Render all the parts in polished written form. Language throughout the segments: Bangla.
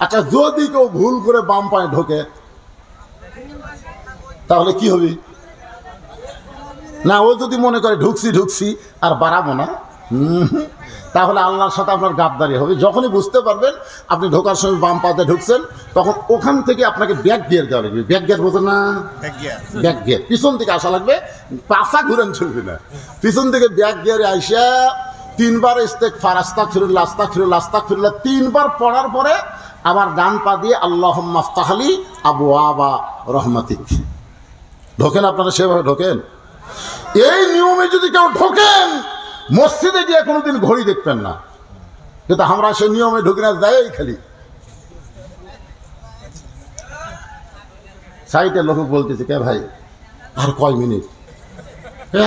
আচ্ছা, যদি কেউ ভুল করে বাম পায়ে ঢোকে তাহলে কি হবে? না, ও যদি মনে করে ঢুকছি আর বাড়াবো না, তাহলে আল্লাহর সাথে আপনার গাদ্দারি হবে। যখনই বুঝতে পারবেন আপনি ঢোকার সময় বাম পাতে ঢুকছেন, তখন ওখান থেকে আপনাকে ব্যাক গিয়ার দেওয়া লাগবে। ব্যাক গিয়ার বোঝেন না? ব্যাক গিয়ার পিছন থেকে আসা লাগবে, পাশা ঘুরেন চলবে না। পিছন থেকে ব্যাক গিয়ারে আইসা 3 বার ইস্তেগফার, আস্তাগফিরুল্লাহ আস্তাগফিরুল্লাহ আস্তাগফিরুল্লাহ 3 বার পড়ার পরে আবার ডান পা দিয়ে আল্লাহুম্মা আফতাহলি আবওয়াবা রহমাতিক। ঢোকেন আপনারা, সেভাবে ঢোকেন। এই নিয়মে যদি কেউ ঢোকেন, মসজিদে গিয়ে কোনোদিন ঘড়ি দেখবেন না। কিন্তু আমরা সেই নিয়মে ঢুকি না, যাই খালি সাইডের লোক বলতেছে, কে ভাই আর কয় মিনিট?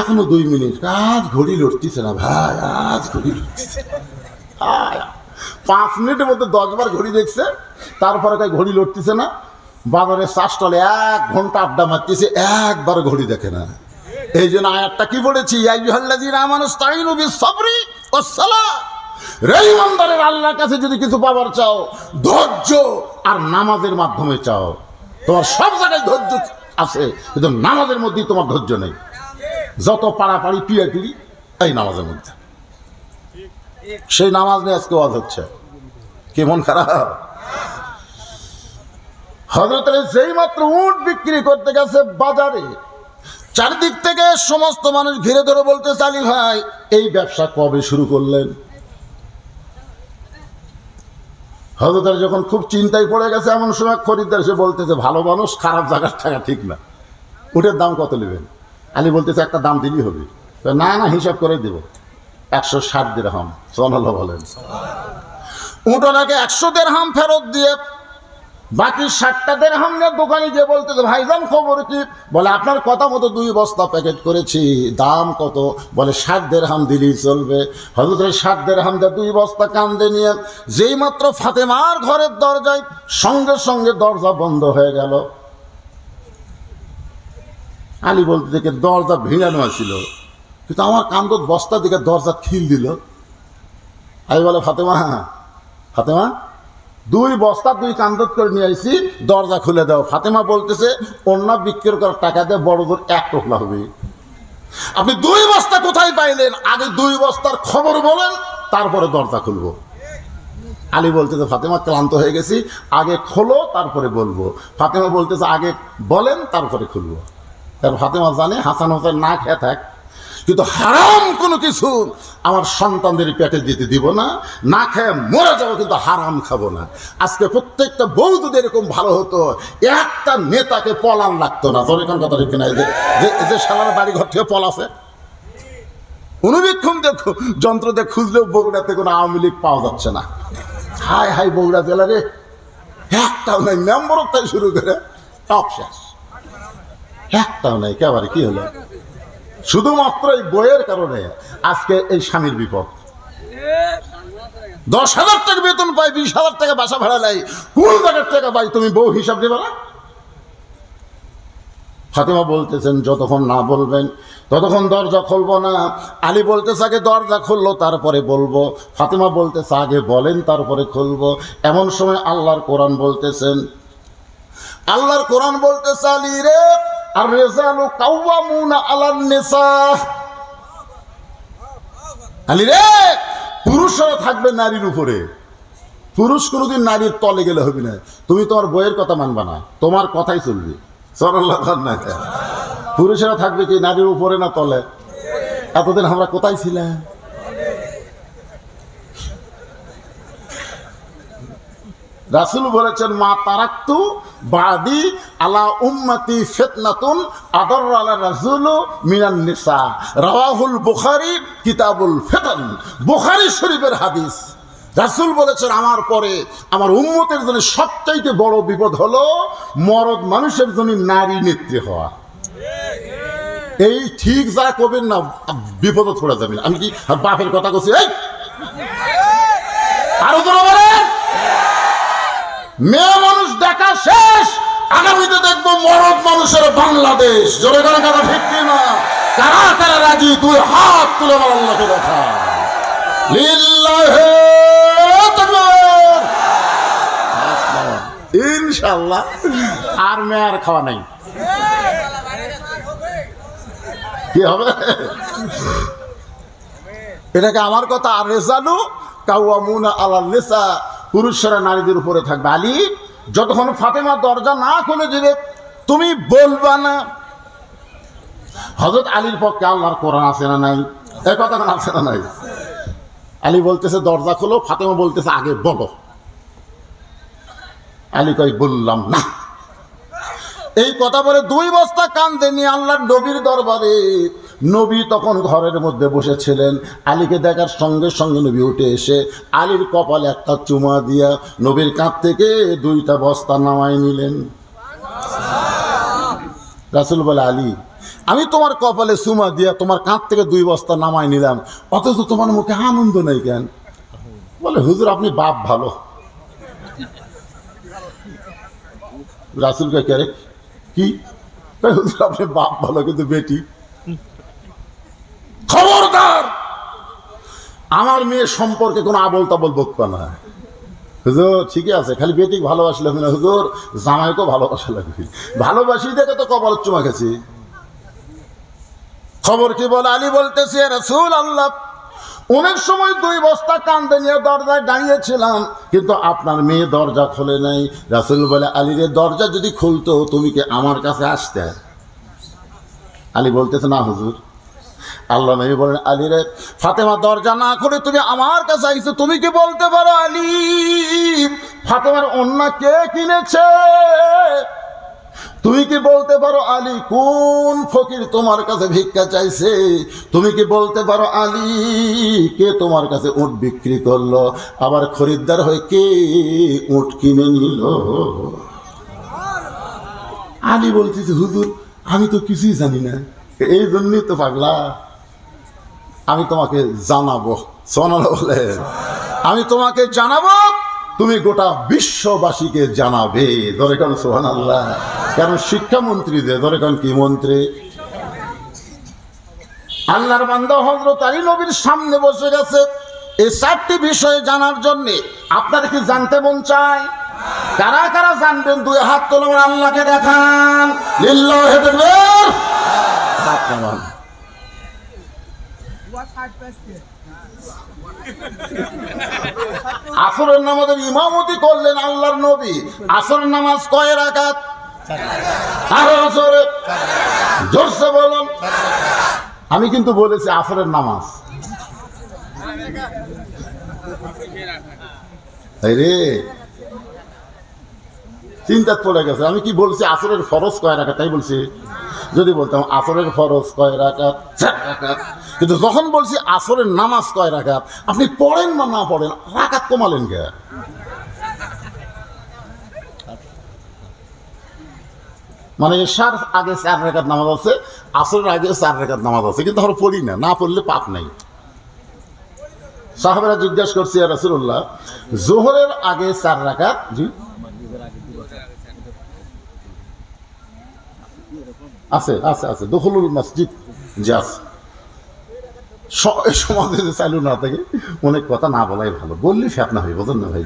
এখনো 2 মিনিট। আজ ঘড়ি লড়তেছে না ভাই, আজ ঘড়ি লড়তেছে। 5 মিনিটের মধ্যে 10 বার ঘড়ি দেখছে, তারপরে কয় ঘড়ি লড়তেছে না। বাজারে চা স্টলে 1 ঘন্টা আড্ডা মারতেছে, একবার ঘড়ি দেখে না। এই জন্য আয়াতটা কি পড়েছি, ইয়া আইয়ুহাল্লাযীনা আমানু ইসতাঈনু বিস-সাবরি ওয়াস-সালাহ। রে ঈমানদারের, আল্লাহর কাছে যদি কিছু পাবার চাও, ধৈর্য আর নামাজের মাধ্যমে চাও। তোমার সব জায়গায় ধৈর্য আছে, কিন্তু নামাজের মধ্যেই তোমার ধৈর্য নেই। যত পাড়াপাড়ি পিয়াপিড়ি এই নামাজের মধ্যে। সেই নামাজ নিয়ে আজকে ওয়াজ হচ্ছে, কেমন খারাপ। হযরত আলী যেই মাত্র উট বিক্রি করতে গেছে বাজারে, চারদিক থেকে সমস্ত মানুষ ঘিরে ধরে বলতেছে, আলী ভাই এই ব্যবসা কবে শুরু করলেন? হযরত আলী যখন খুব চিন্তায় পড়ে গেছে, এমন সময় খরিদ্দার এসে বলতেছে, ভালো মানুষ খারাপ জায়গার টাকা ঠিক না, উটের দাম কত নেবেন? আলী বলতেছে, একটা দাম দিলেই হবে। না না, হিসাব করে দেব, 160 দিরহাম। সুবহানাল্লাহ বলেন। উট ওনাকে 100 দিরহাম ফেরত দিয়ে বাকি 60টা দিরহাম নিয়ে দোকানে গিয়ে বলতেছে, ভাইজান খবর কি? বলে, আপনার কথা মতো 2 বস্তা প্যাকেট করেছি, দাম কত? বলে 60 দিরহাম দিলেই চলবে। হযরত 60 দিরহাম দিয়ে 2 বস্তা কান্দে নিয়ে যেই মাত্র ফাতেমার ঘরের দরজায়, সঙ্গে সঙ্গে দরজা বন্ধ হয়ে গেল। আলী বলতে দেখে দরজা ভিড়ানো ছিল, কিন্তু আমার কান্দত বস্তা দিকে দরজা খিল দিল। আলী বলে, ফাতেমা 2 বস্তা 2 কান্দত করে নিয়ে আইছি, দরজা খুলে দাও। ফাতেমা বলতেছে, অন্য বিক্রি করার টাকা দিয়ে বড় জোর 1 টোকলা হবে। আপনি 2 বস্তা কোথায় পাইলেন? আগে 2 বস্তার খবর বলেন, তারপরে দরজা খুলবো। আলী বলতেছে, ফাতেমা ক্লান্ত হয়ে গেছি, আগে খোলো তারপরে বলবো। ফাতেমা বলতেছে, আগে বলেন তারপরে খুলবো। কারণ ফাতেমা জানে হাসান হোসেন না খেয়ে থাক, কিন্তু হারাম কোনো কিছু আমার সন্তানদের পেটে দিতে দিব না। না খেয়ে মরে যাবো, কিন্তু হারাম খাবো না। আজকে প্রত্যেকটা বউ যদি এরকম ভালো হতো, একটা নেতাকে পলান লাগতো না। তোর এখান কথা ঠিক না? যে শালার বাড়ি ঘর থেকে পলাছে, অনুবীক্ষণ দেখো, যন্ত্র দিয়ে খুঁজলেও বগুড়াতে কোনো আওয়ামী লীগ পাওয়া যাচ্ছে না। হাই হাই বগুড়া জেলা রে, একটাও নাই। মেম্বরও তাই শুরু করে সব শেষ, একটাও নাই। কেবারে কি হলো? শুধুমাত্র এই বইয়ের কারণে আজকে এই স্বামীর বিপদ। 10,000 টাকা বেতন পাই, 20,000 টাকা বাসা ভাড়া নাই, কোন জায়গার টাকা পাই? তুমি বউ হিসাব দেবে না? ফাতেমা বলতেছেন, যতক্ষণ না বলবেন ততক্ষণ দরজা খুলবো না। আলী বলতেছে, আগে দরজা খুললো তারপরে বলবো। ফাতেমা বলতেছে, আগে বলেন তারপরে খুলবো। এমন সময় আল্লাহর কোরআন বলতেছেন, আলী রে, আর রিজালু কাওয়ামুনা আলান নিসা। আলী রে, পুরুষরা থাকবে নারীর উপরে, পুরুষ কোনোদিন নারীর তলে গেলে হবে না। তুমি তোমার বইয়ের কথা মানবা না, তোমার কথাই চলবে। পুরুষেরা থাকবে কি নারীর উপরে না তলে? এতদিন আমরা কোথায় ছিলাম? রাসূল বলেছেন, মা তারাকতু বাদি আলা উম্মতি ফিতনাতুন আদার আলা রাজুলু মিনান নিসা। রাওয়াহুল বুখারী কিতাবুল ফিতান। বুখারী শরীফের হাদিস। রাসূল বলেছেন, আমার পরে আমার উম্মতের জন্য সবচাইতে বড় বিপদ হলো মরদ মানুষের জন্য নারী নেত্রী হওয়া। এই ঠিক যা করবেন না, বিপদে পড়ে যাবেন। আমি কি বাপের কথা কইছি? এই আরো জোরে বলেন। মেয়ে মানুষ দেখা শেষ, আগামীতে দেখবো মরদ মানুষের বাংলাদেশ। জোরে করে কথা ঠিক কিনা? কারা কারা রাজি? 2 হাত তুলে আল্লাহকে দেখা। লিল্লাহি তাকবীর। ইনশাআল্লাহ আর মেয়ার খাওয়া নাই। কি হবে? এটাকে আমার কথা। আর রেজালু কাওয়ামুনা আলাল নিসা, পুরুষরা নারীদের উপরে থাকবে। আলী যতক্ষণ ফাতেমা দরজা না খুলে দিবে তুমি বলবা না। হযরত আলীর পক্ষে আল্লাহর কোরআন আছে না নাই? এই কথা আছে না নাই? আলী বলতেছে দরজা খোলো, ফাতেমা বলতেছে আগে বলো। আলী কই বললাম না। এই কথা বলে 2 বস্তা কান্দে নিয়ে আল্লাহর নবীর দরবারে। নবী তখন ঘরের মধ্যে বসেছিলেন। আলীকে দেখার সঙ্গে সঙ্গে নবী উঠে এসে আলীর কপালে একটা চুমা দিয়া নবীর কাঁধ থেকে 2টা বস্তা নামাই নিলেন। রাসূল বলে আলী, আমি তোমার কপালে চুমা দিয়া তোমার কাঁধ থেকে 2 বস্তা নামাই নিলাম, অথচ তোমার মুখে আনন্দ নেই কেন? বলে হুজুর আপনি বাপ ভালো। রাসূলকে কে রে কি? হুজুর আপনি বাপ ভালো কিন্তু বেটি। খবরদার আমার মেয়ের সম্পর্কে কোনো আবল তাবল বকবা না। হুজুর ঠিকই আছে, খালি বেটি ভালোবাসলে হবে না হুজুর, জামাইকেও ভালোবাসা লাগবে। ভালোবাসি দেখে তো কপাল চুমা গেছি। খবর কি বলে? আলী বলতেছে রাসূলুল্লাহ, অনেক সময় 2 বস্তা কান্দে নিয়ে দরজায় দাঁড়িয়েছিলাম, কিন্তু আপনার মেয়ে দরজা খোলে নাই। রাসূল বলে আলী রে, দরজা যদি খুলতো তুমি কি আমার কাছে আসতে? আলী বলতেছে না হুজুর। আল্লাহ নবী বলেন আলী রে, ফাতেমা দরজা না খুলে তুমি আমার কাছে আইছো, তুমি কি বলতে পারো আলী ফাতেমার ওন্না কে কিনেছে? তুমি কি বলতে পারো আলী কোন ফকির তোমার কাছে ভিক্ষা চাইছে? তুমি কি বলতে পারো আলী কে তোমার কাছে উট বিক্রি করলো, আবার খরিদ্দার হয়ে কে উট কিনে নিল? আলী বলতেছে হুজুর আমি তো কিছুই জানি না, এই জন্যই তো পাগলা আমি তোমাকে জানাবো। সুবহানাল্লাহ বলে, আমি তোমাকে জানাবো, তুমি গোটা বিশ্ববাসীকে জানাবে। ধরে কারণ সুবহানাল্লাহ, কারণ শিক্ষামন্ত্রী যে ধরে কারণ কি মন্ত্রী? আল্লাহর বান্দা হযরত আলী নবীর সামনে বসে গেছে এই 4টি বিষয় জানার জন্য। আপনার কি জানতে মন চায়? কারা কারা জানবেন 2 হাত তোলেন, আল্লাহকে দেখান। লিল্লাহি তাকবীর। হাত নামান। আসরের নামাজের ইমামতি করলেন আল্লাহর নবী। আসরের নামাজ কয় রাকাত? 4 আসরে জোরসে বলুন। আমি কিন্তু বলেছি আসরের নামাজ। রে চিন্তা পড়ে গেছে। আমি কি বলছি আসরের ফরজ কয় রাকাত তাই বলছি? যদি বলতাম আসরের ফরজ কয় রাকাত, 4 রাকাত, কিন্তু যখন বলছি আসরের নামাজ কয় রাকাত, আপনি পড়েন বা না পড়েন রাকাত কমালেন কে? মানে এশার আগে 4 রাকাত নামাজ আছে, আসরের আগে 4 রাকাত নামাজ আছে, কিন্তু আমরা পড়ি না, না পড়লে পাপ নাই। সাহাবারা জিজ্ঞাসা করছে ইয়া রাসূলুল্লাহ, যোহরের আগে 4 রাকাত, জি আছে আছে আছে, দখলুল মসজিদ যে আছে। সমাজে যে চালু না থাকে অনেক কথা না বলাই ভালো, বললি ফেতনা হয়ে বোঝেন না ভাই।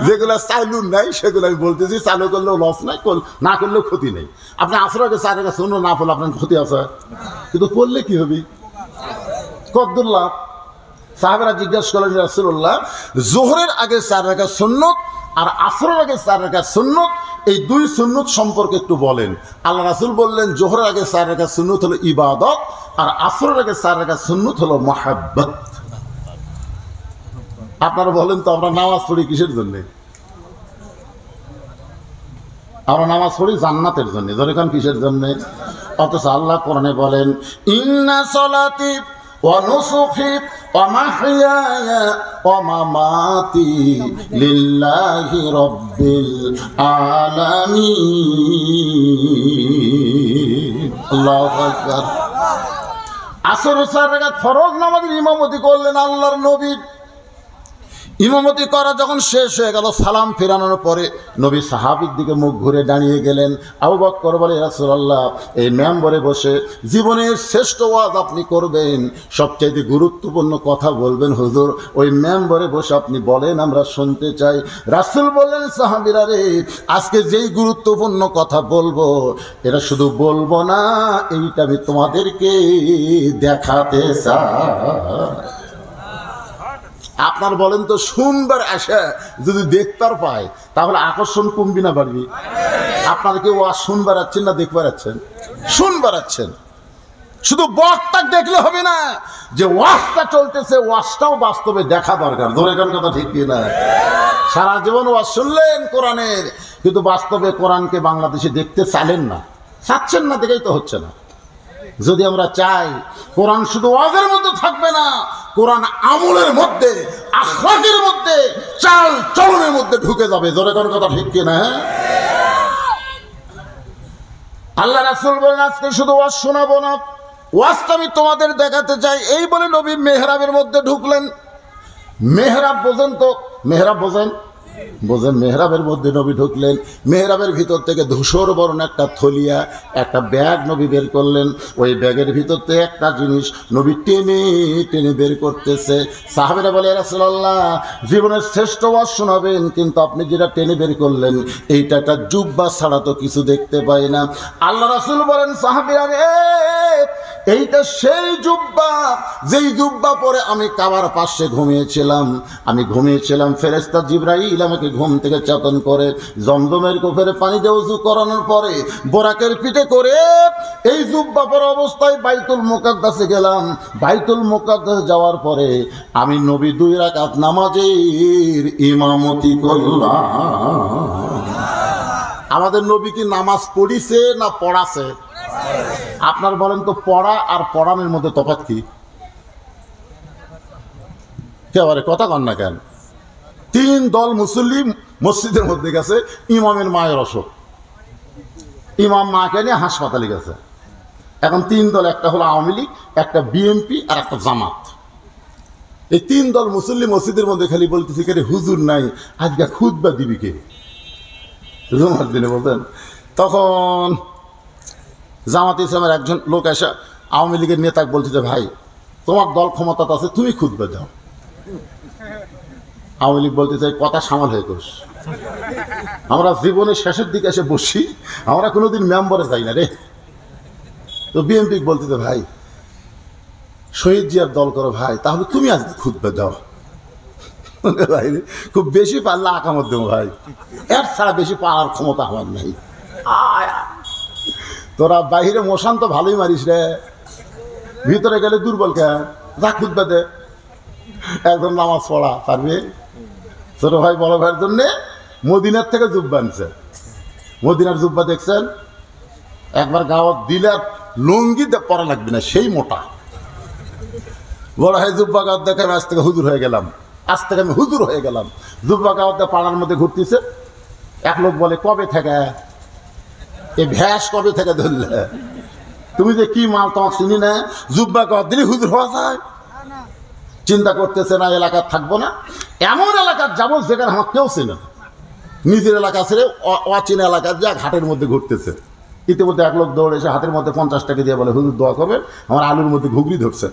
যেগুলা চালু নাই সেগুলো আমি বলতেছি, চালু করলেও লস নাই, না করলেও ক্ষতি নেই। আপনি আসর আগে 4 রাকাত শুনো না পড়লে আপনার ক্ষতি আছে, কিন্তু পড়লে কি হবে? কদ্দুর লাভ। সাহাবারা জিজ্ঞাসা করলেন রাসূলুল্লাহ, যোহরের আগে 4 রাকাত সুন্নত আর আসরের আগে 4 রাকাত সুন্নত, এই 2 সুন্নত সম্পর্কে একটু বলেন। আল্লাহ রাসূল বললেন যোহরের আগে 4 রাকাত সুন্নত হলো ইবাদত, আর আসরের আগে 4 রাকাত সুন্নত হলো মহাব্বত। আপনারা বলেন তো আমরা নামাজ পড়ি কিসের জন্য? আমরা নামাজ পড়ি জান্নাতের জন্য। ধরে কারণ কিসের জন্য? অথচ আল্লাহ কোরআনে বলেন ইন্না সলাতি ওয়া নুসুকি ওয়া মাহইয়ায়া ওয়া মামাতি লিল্লাহি রাব্বিল আলামিন। আল্লাহু আকবার। আসর 4 রাকাত ফরজ নামাজের ইমামতি করলেন আল্লাহর নবী। ইমামতি করা যখন শেষ হয়ে গেল, সালাম ফেরানোর পরে নবী সাহাবীর দিকে মুখ ঘুরে দাঁড়িয়ে গেলেন। আবু বকর বলে, ইয়া রাসূলুল্লাহ, এই মেম্বরে বসে জীবনের শ্রেষ্ঠ ওয়াজ আপনি করবেন, সবচেয়ে গুরুত্বপূর্ণ কথা বলবেন হুজুর, ওই মেম্বরে বসে আপনি বলেন, আমরা শুনতে চাই। রাসূল বললেন, সাহাবীরা রে, আজকে যেই গুরুত্বপূর্ণ কথা বলবো, এটা শুধু বলবো না, এইটা আমি তোমাদেরকে দেখাতে চাই। আপনার বলেন তো, শুনবার আশা যদি দেখতে পায় তাহলে আকর্ষণ কমবি না বাড়বি? আপনারা কি ওয়াজ শুনবার আছেন না দেখবার আছেন? শুনবার আছেন। শুধু বক্তা দেখলে হবে না, যে ওয়াজটা চলতেছে ওয়াজটাও বাস্তবে দেখা দরকার। ধরে কোন কথা ঠিক কি না? সারা জীবন ওয়াজ শুনলেন কোরআনের, কিন্তু বাস্তবে কোরআনকে বাংলাদেশে দেখতে চাইলেন না, চাচ্ছেন না, দেখেই তো হচ্ছে না। যদি আমরা চাই কোরআন শুধু ওয়াজের মধ্যে থাকবে না, কোরআন আমলের মধ্যে, আখলাকের মধ্যে, চাল চলনের মধ্যে ঢুকে যাবে। জোরে কোন কথা ঠিক কি না? আল্লাহ রাসূল বলেন, আজকে শুধু ওয়াজ শোনাবো না, ওয়াজটা আমি তোমাদের দেখাতে চাই। এই বলে নবী মেহরাবের মধ্যে ঢুকলেন। মেহরাব বোঝেন তো? মেহরাব বোঝেন? বোঝেন। মেহরাবের মধ্যে নবী ঢুকলেন। মেহরাবের ভিতর থেকে ধূসর বর্ণ একটা থলিয়া, একটা ব্যাগ নবী বের করলেন। ওই ব্যাগের ভিতর থেকে একটা জিনিস নবী টেনে টেনে বের করতেছে। সাহাবীরা বলে, ইয়া রাসূলুল্লাহ, জীবনের শ্রেষ্ঠ ওয়াজ শোনাবেন, কিন্তু আপনি যেটা টেনে বের করলেন এইটা একটা জুব্বা ছাড়া তো কিছু দেখতে পাই না। আল্লাহ রাসূল বলেন, সাহাবীরা রে, এইটা সেই জুব্বা, যেই জুব্বা পরে আমি কাবার পাশে ঘুমিয়েছিলাম। আমি ঘুমিয়েছিলাম, ফেরেশতা জিবরাইল আমাকে ঘুম থেকে চেতন করে জমজমের কূপের পানি দিয়ে ওযু করানোর পরে বোরাকের পিঠে করে এই জুব্বা পরা অবস্থায় বাইতুল মুকাদ্দাসে গেলাম। বাইতুল মুকাদ্দাস যাওয়ার পরে আমি নবী 2 রাকাত নামাজের ইমামতি করলাম। আমাদের নবী কি নামাজ পড়িছে না পড়াছে? আপনার বলেন তো, পড়া আর পড়ানোর মধ্যে তফাৎ কি? একেবারে কথা কন না কেন? 3 দল মুসল্লি মসজিদের মধ্যে গেছে, ইমামের মায়ের অসুখ, ইমাম মাকে নিয়ে হাসপাতালে গেছে। এখন 3 দল, একটা হলো আওয়ামী লীগ, একটা বিএনপি আর একটা জামাত। এই 3 দল মুসল্লি মসজিদের মধ্যে খালি বলতেছে, কে হুজুর নাই, আজকে খুতবা দিবি কে? জুমার দিনে বলতেন। তখন জামাত ইসলামের একজন লোক এসে আওয়ামী লীগের নেতাকে বলতেছে, ভাই তোমার দল ক্ষমতা আছে, তুমি খুতবা দাও। আওয়ামী লীগ বলতেছে, কথা সামাল হয়ে করিস, আমরা জীবনের শেষের দিকে এসে বসি, আমরা কোনোদিন মেম্বারে যাই না রে। তো বিএনপি বলতেছে, ভাই শহীদ জিয়ার দল করো ভাই, তাহলে তুমি আজকে খুতবা দাও। ভাই খুব বেশি পারলে আকামত দেবো ভাই, এর ছাড়া বেশি পাওয়ার ক্ষমতা আমার নেই। তোরা বাহিরে মশান তো ভালোই মারিস রে, ভিতরে গেলে দুর্বল কে, যা খুতবা দে। একজন নামাজ পড়া পারবে? ছোট ভাই বড় ভাইয়ের জন্য মদিনার থেকে জুব্বা আনছে। মদিনার জুব্বা দেখছেন? একবার গাওয়াত দিলে আর লুঙ্গি পরা লাগবে না, সেই মোটা। বড় ভাই জুব্বা গাওয়াত দেখে আজ থেকে হুজুর হয়ে গেলাম, আজ থেকে আমি হুজুর হয়ে গেলাম। জুব্বা গাওয়াত পাড়ার মধ্যে ঘুরতেছে। এক লোক বলে, কবে থেকে এই ভ্যাস কবে থেকে ধরলে? তুমি যে কি মাল, তোমার চিনি না, জুব্বা গাওয়াত দিলে হুজুর হওয়া যায়? চিন্তা করতেছে না এলাকার থাকবো না, এমন এলাকার যাবো যেখানে আমার কেউ চেনে না। নিজের এলাকা ছেড়ে অচেনা এলাকার যা ঘাটের মধ্যে ঘুরতেছে। ইতিমধ্যে এক লোক দৌড়ে এসে হাতের মধ্যে 50 টাকা দিয়ে বলে, হুজুর দোয়া করবেন, আমার আলুর মধ্যে ঘুগনি ধরছে,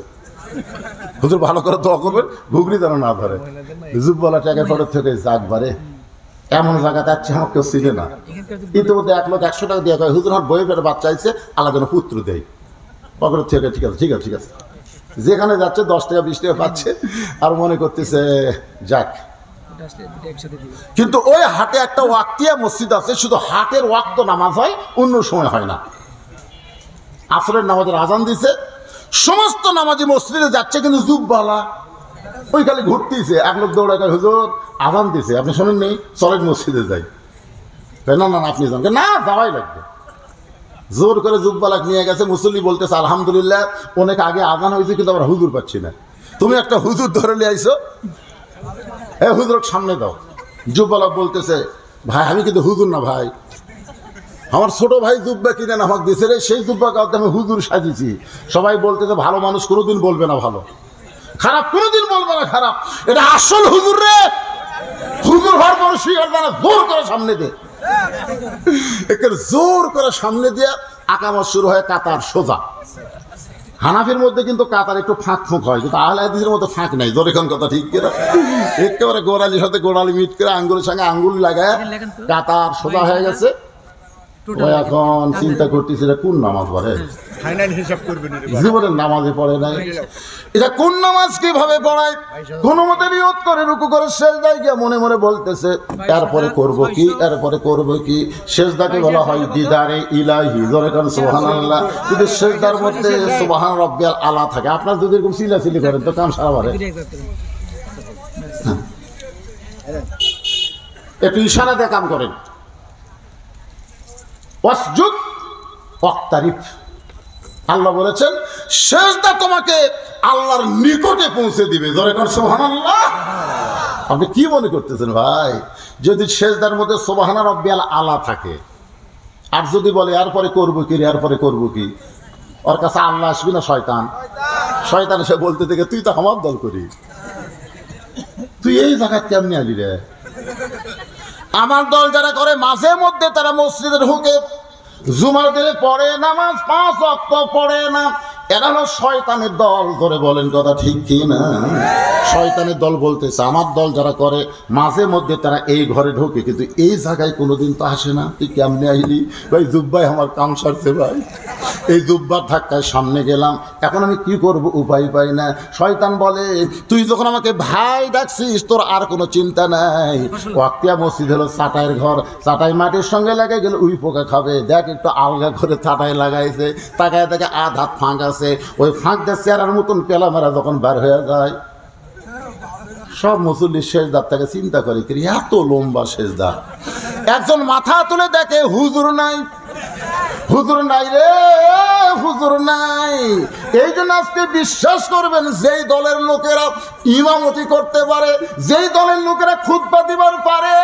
হুজুর ভালো করে দোয়া করবেন, ঘুগনি যেন না ধরে। জুব্বালা টাকা ফটো থেকে একবারে এমন জায়গাতে যাচ্ছে আমার কেউ চিনে না। ইতিমধ্যে এক লোক 100 টাকা দিয়ে কয়, হুজুর আমার বইয়ের পেটে বাচ্চা আছে, আল্লাহ যেন পুত্র দেয়। পকেটের থেকে ঠিক আছে, ঠিক আছে, ঠিক আছে। যেখানে যাচ্ছে 10 টাকা 20 টাকা পাচ্ছে, আর মনে করতেছে যাক। কিন্তু ওই হাটে একটা ওয়াক্তিয়া মসজিদ আছে, শুধু হাটের ওয়াক্ত নামাজ হয়, অন্য সময় হয় না। আসরের নামাজের আজান দিছে, সমস্ত নামাজি মসজিদে যাচ্ছে, কিন্তু জুব্বালা ওই খালি ঘুরতেছে। এক লোক দৌড়ায়, হুজুর আজান দিছে, আপনি শোনেন নেই, চলেন মসজিদে যাই। না না আপনি যান না, যাওয়াই লাগবে। জোর করে জুব্বালাক নিয়ে গেছে। মুসল্লি বলতেছে, আলহামদুলিল্লাহ অনেক আগে আজান হয়েছে, কিন্তু আমরা হুজুর পাচ্ছি না। তুমি একটা হুজুর ধরে নিয়ে আইসো, হ্যাঁ হুজুর সামনে দাও। জুব্বালাক বলতেছে, ভাই আমি কিন্তু হুজুর না ভাই, আমার ছোট ভাই জুব্বা কিনে আমাকে দিয়েছে রে, সেই জুব্বা কাউকে আমি হুজুর সাজিয়েছি। সবাই বলতেছে, ভালো মানুষ কোনোদিন বলবে না ভালো, খারাপ কোনোদিন বলবো না খারাপ, এটা আসল হুজুর রে। হুজুর হওয়ার পর শিকার দ্বারা জোর করে সামনে দে, জোর করে সামনে দিয়ে আকামত শুরু হয় কাতার সোজা। হানাফির মধ্যে কিন্তু কাতার একটু ফাঁক ফুঁক হয়, কিন্তু আহলে হাদিসের মধ্যে ফাঁক নাই। জোরে কোন কথা ঠিক কিনা? একেবারে গোড়ালির সাথে গোড়ালি মিট করে আঙ্গুলের সঙ্গে আঙ্গুল লাগায় কাতার সোজা হয়ে গেছে। ও এখন চিন্তা করতেছে এটা কোন নামাজ পড়ে, জীবনের নামাজে পড়ে নাই, এটা কোন নামাজ কিভাবে পড়ায়? কোন মতে নিয়ত করে রুকু করে সেজদায় গিয়ে মনে মনে বলতেছে এরপরে করব কি, এরপরে করব কি। সেজদাকে বলা হয় দিদারে ইলাহি, জোরে কান সুবহানাল্লাহ। যদি সেজদার মধ্যে সুবহান রাব্বিয়াল আলা থাকে, আপনার যদি এরকম চিল্লাচিল্লি করেন তো কাম সারা বারে। একটু ইশারা দিয়ে কাম করেন। ওয়াসজুদ ওয়াক্তারিফ, আল্লাহ বলেছেন সেজদা তোমাকে আল্লাহর নিকটে পৌঁছে দিবে। জোরে কর সুবহানাল্লাহ। আপনি কি মনে করতেছেন ভাই, যদি সেজদার মধ্যে সুবহান রাব্বিয়াল আলা থাকে আর যদি বলে এরপরে করবো কি, এরপরে করবো কি, ওর কাছে আল্লাহ আসবি না শয়তান? শয়তান এসে বলতে থেকে তুই তো আমার দল করি, তুই এই জায়গায় কেমনি আলি রে? আমার দল যারা করে মাঝে মধ্যে তারা মসজিদে ঢুকে জুমার দিনে পড়ে, নামাজ 5 ওয়াক্ত পড়ে না, এরা হলো শয়তানের দল। করে বলেন কথা ঠিক কি না? শয়তানের দল বলতেছে আমার দল যারা করে মাঝে মধ্যে তারা এই ঘরে ঢোকে, কিন্তু এই জায়গায় কোনোদিন তো আসে না। তুই কেমনে আইলি? ভাই জুব্বাই আমার কাম সারছে ভাই, এই জুব্বার ধাক্কায় সামনে গেলাম, এখন আমি কি করব, উপায় পাই না। শয়তান বলে তুই যখন আমাকে ভাই ডাকছিস তোর আর কোনো চিন্তা নাই। ওয়াক্তিয়া মসজিদ হলো চাটাইয়ের ঘর, চাটাই মাটির সঙ্গে লাগে গেলে উই পোকা খাবে, দেখ একটু আলগা করে চাটাই লাগাইছে, তাকায় দেখে আধ হাত ফাঁক আছে, ওই ফাঁক দিয়ে চেয়ারের মতন পেলা মেরা যখন বার হয়ে যায়, সব মুসল্লির সেজদার থেকে চিন্তা করে এত লম্বা সেজদা। একজন মাথা তুলে দেখে হুজুর নাই, হুজুর নাই রে, হুজুর নাই। এই জন্য আজকে বিশ্বাস করবেন যেই দলের লোকেরা ইমামতি করতে পারে, যেই দলের লোকেরা খুতবা দিবার পারে,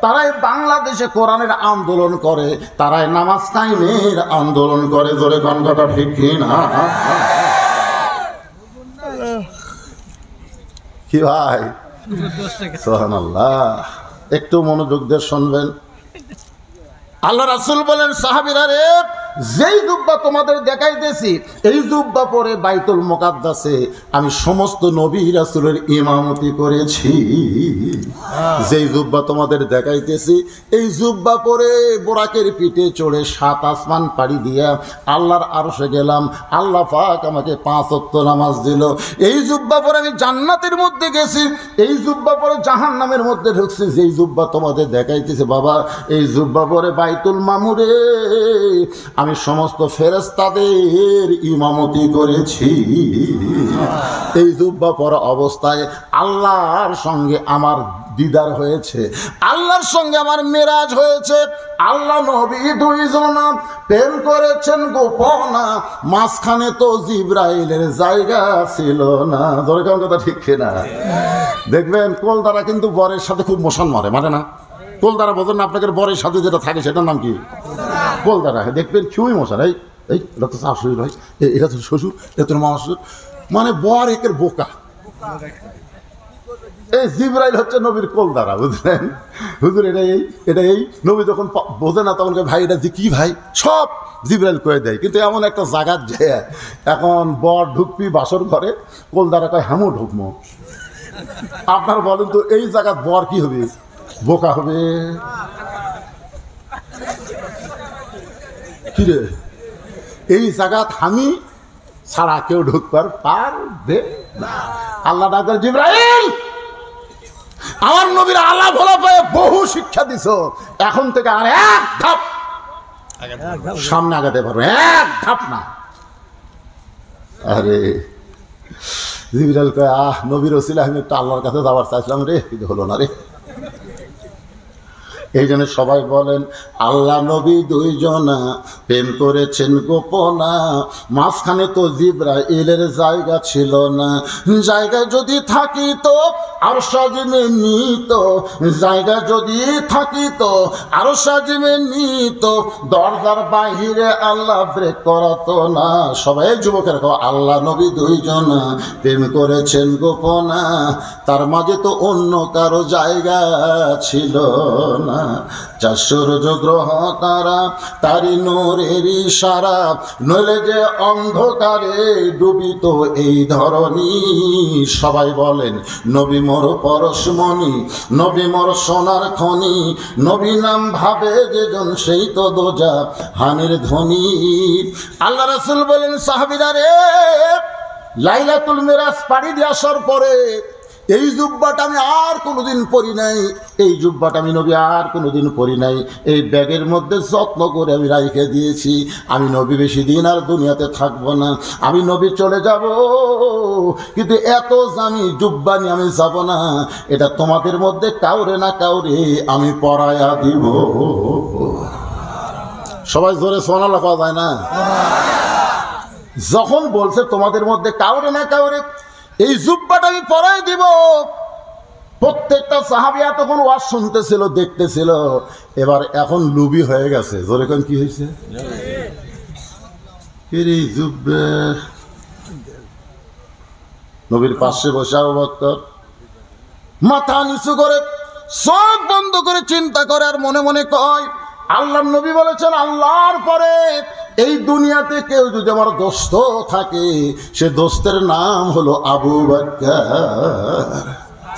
তারাই বাংলাদেশে কোরআনের আন্দোলন করে, তারাই নামাজ কায়েমের আন্দোলন করে। জোরে গণটা ঠিক কিনা? কি ভাই সুবহানাল্লাহ, একটু মনোযোগ দিয়ে শুনবেন। আল্লাহ রাসূল বলেন সাহাবীরা রে, যেই জুব্বা তোমাদের দেখাইতেছি এই জুব্বা পরে বাইতুল মুকাদ্দাসে আমি সমস্ত নবী রাসূলের ইমামতি করেছি। যেই জুব্বা তোমাদের দেখাইতেছি এই জুব্বা পরে বোরাকের পিঠে চড়ে 7 আসমান পাড়ি দিয়া আল্লাহর আরশে গেলাম, আল্লাহ পাক আমাকে 5 ওয়াক্ত নামাজ দিল। এই জুব্বা পরে আমি জান্নাতের মধ্যে গেছি, এই জুব্বা পরে জাহান্নামের মধ্যে ঢুকছি। যেই জুব্বা তোমাদের দেখাইতেছে বাবা, এই জুব্বা পরে বাইতুল মামুরে আমি সমস্ত ফেরেশতাদের ইমামতি করেছি। এই জুব্বা পরা অবস্থায় আল্লাহর সঙ্গে আমার দিদার হয়েছে, আল্লাহর সঙ্গে আমার মেরাজ হয়েছে। আল্লাহ নবী 2 জন প্রেম করেছেন গোপনা, মাঝখানে তো জিবরাইলের জায়গা ছিল না। দরকার কথা ঠিক না? দেখবেন কলদারা কিন্তু বরের সাথে খুব মোশন মারে, মানে না? কলদারা বোঝেন না? আপনাদের বরের সাথে যেটা থাকে সেটার নাম কি? কলদারা। দেখবেন কিউই মশান, এই এটা তো শাশুড়ি ভাই, এটা তো শ্বশুর, এটা তোর মামা শ্বশুর, মানে বর একের বোকা। এই জিবরাইল হচ্ছে নবীর কলদারা, বুঝলেন? হুজুর এটা এই নবী যখন বোঝে না তখন ভাই এটা যে কি ভাই, সব জিবরাইল কয়ে দেয়। কিন্তু এমন একটা জায়গার যে এখন বর ঢুকবি বাসর ঘরে, কলদারা কয় হামু ঢুকমো। আপনার বলেন তো এই জায়গার বর কি হবে? বোকা হবে। কিরে এই জায়গাত আমি ছাড়া কেউ ঢুকবার পারবে না। আল্লাহ ডাক্তার জিবরাইল আমার নবীর আল্লাহ ভোলা পায়ে বহু শিক্ষা দিছ, এখন থেকে আর এক ধাপ সামনে আগাতে পারবে, এক ধাপ না। আরে জিবরাইল কয় নবীর ওসিলা আমি একটু আল্লাহর কাছে যাওয়ার চাইছিলাম রে, কিন্তু হলো না রে। এই জন্য সবাই বলেন আল্লাহ নবী 2 জনা প্রেম করেছেন গোপনা, মাঝখানে তো জিবরাইলের জায়গা ছিল না। জায়গায় যদি থাকি তো আর সাজিমে নিত জায়গা যদি থাকিত, আর সাজিমে নিত দরজার বাহিরে আল্লাহ ব্রেক করাতো না। সবাই যুবকের আল্লাহ নবী দুইজন প্রেম করেছেন গোপনা, তার মাঝে তো অন্য কারো জায়গা ছিল না। চার সূর্য গ্রহ তারা তারি নূরের ইশারা, নইলে যে অন্ধকারে ডুবিত এই ধরনী। সবাই বলেন নবী মোর পরশমণি, নবী মোর সোনার খনি, নবী নাম ভাবে যেজন সেই তো দোজা হানির ধ্বনি। আল্লাহ রাসূল বলেন সাহাবীরা রে, লাইলাতুল মিরাজ পাড়ি দিয়ে আসার পরে এই জুব্বাটা আমি আর কোনোদিন পরি নাই, এই জুব্বাটা আমি নবী আর কোনোদিন পরি নাই। এই ব্যাগের মধ্যে যত্ন করে আমি রাইখে দিয়েছি। আমি নবী বেশি দিন আর দুনিয়াতে থাকবো না, আমি নবী চলে যাব, কিন্তু এত দামি জুব্বা নিয়ে আমি যাব না। এটা তোমাদের মধ্যে কাউরে না কাউরে আমি পরায়া দিব। সবাই জোরে সুবহানাল্লাহ পাওয়া যায় না? যখন বলছে তোমাদের মধ্যে কাউরে না কাউরে এই জুব্বাটা আমি পরাই দিব, প্রত্যেকটা সাহাবিয়া তখন ওয়াজ শুনতেছিল, দেখতেছিল। এবার এখন লুবি হয়ে গেছে। জোরে কোন কি হয়েছে? নবীর পাশে বসে আবু বকর মাথা নিচু করে চোখ বন্ধ করে চিন্তা করে আর মনে মনে কয়, আল্লাহর নবী বলেছেন আল্লাহর পরে এই দুনিয়াতে কেউ যদি আমার দোস্ত থাকে, সে দোস্তের নাম হলো আবু বকর।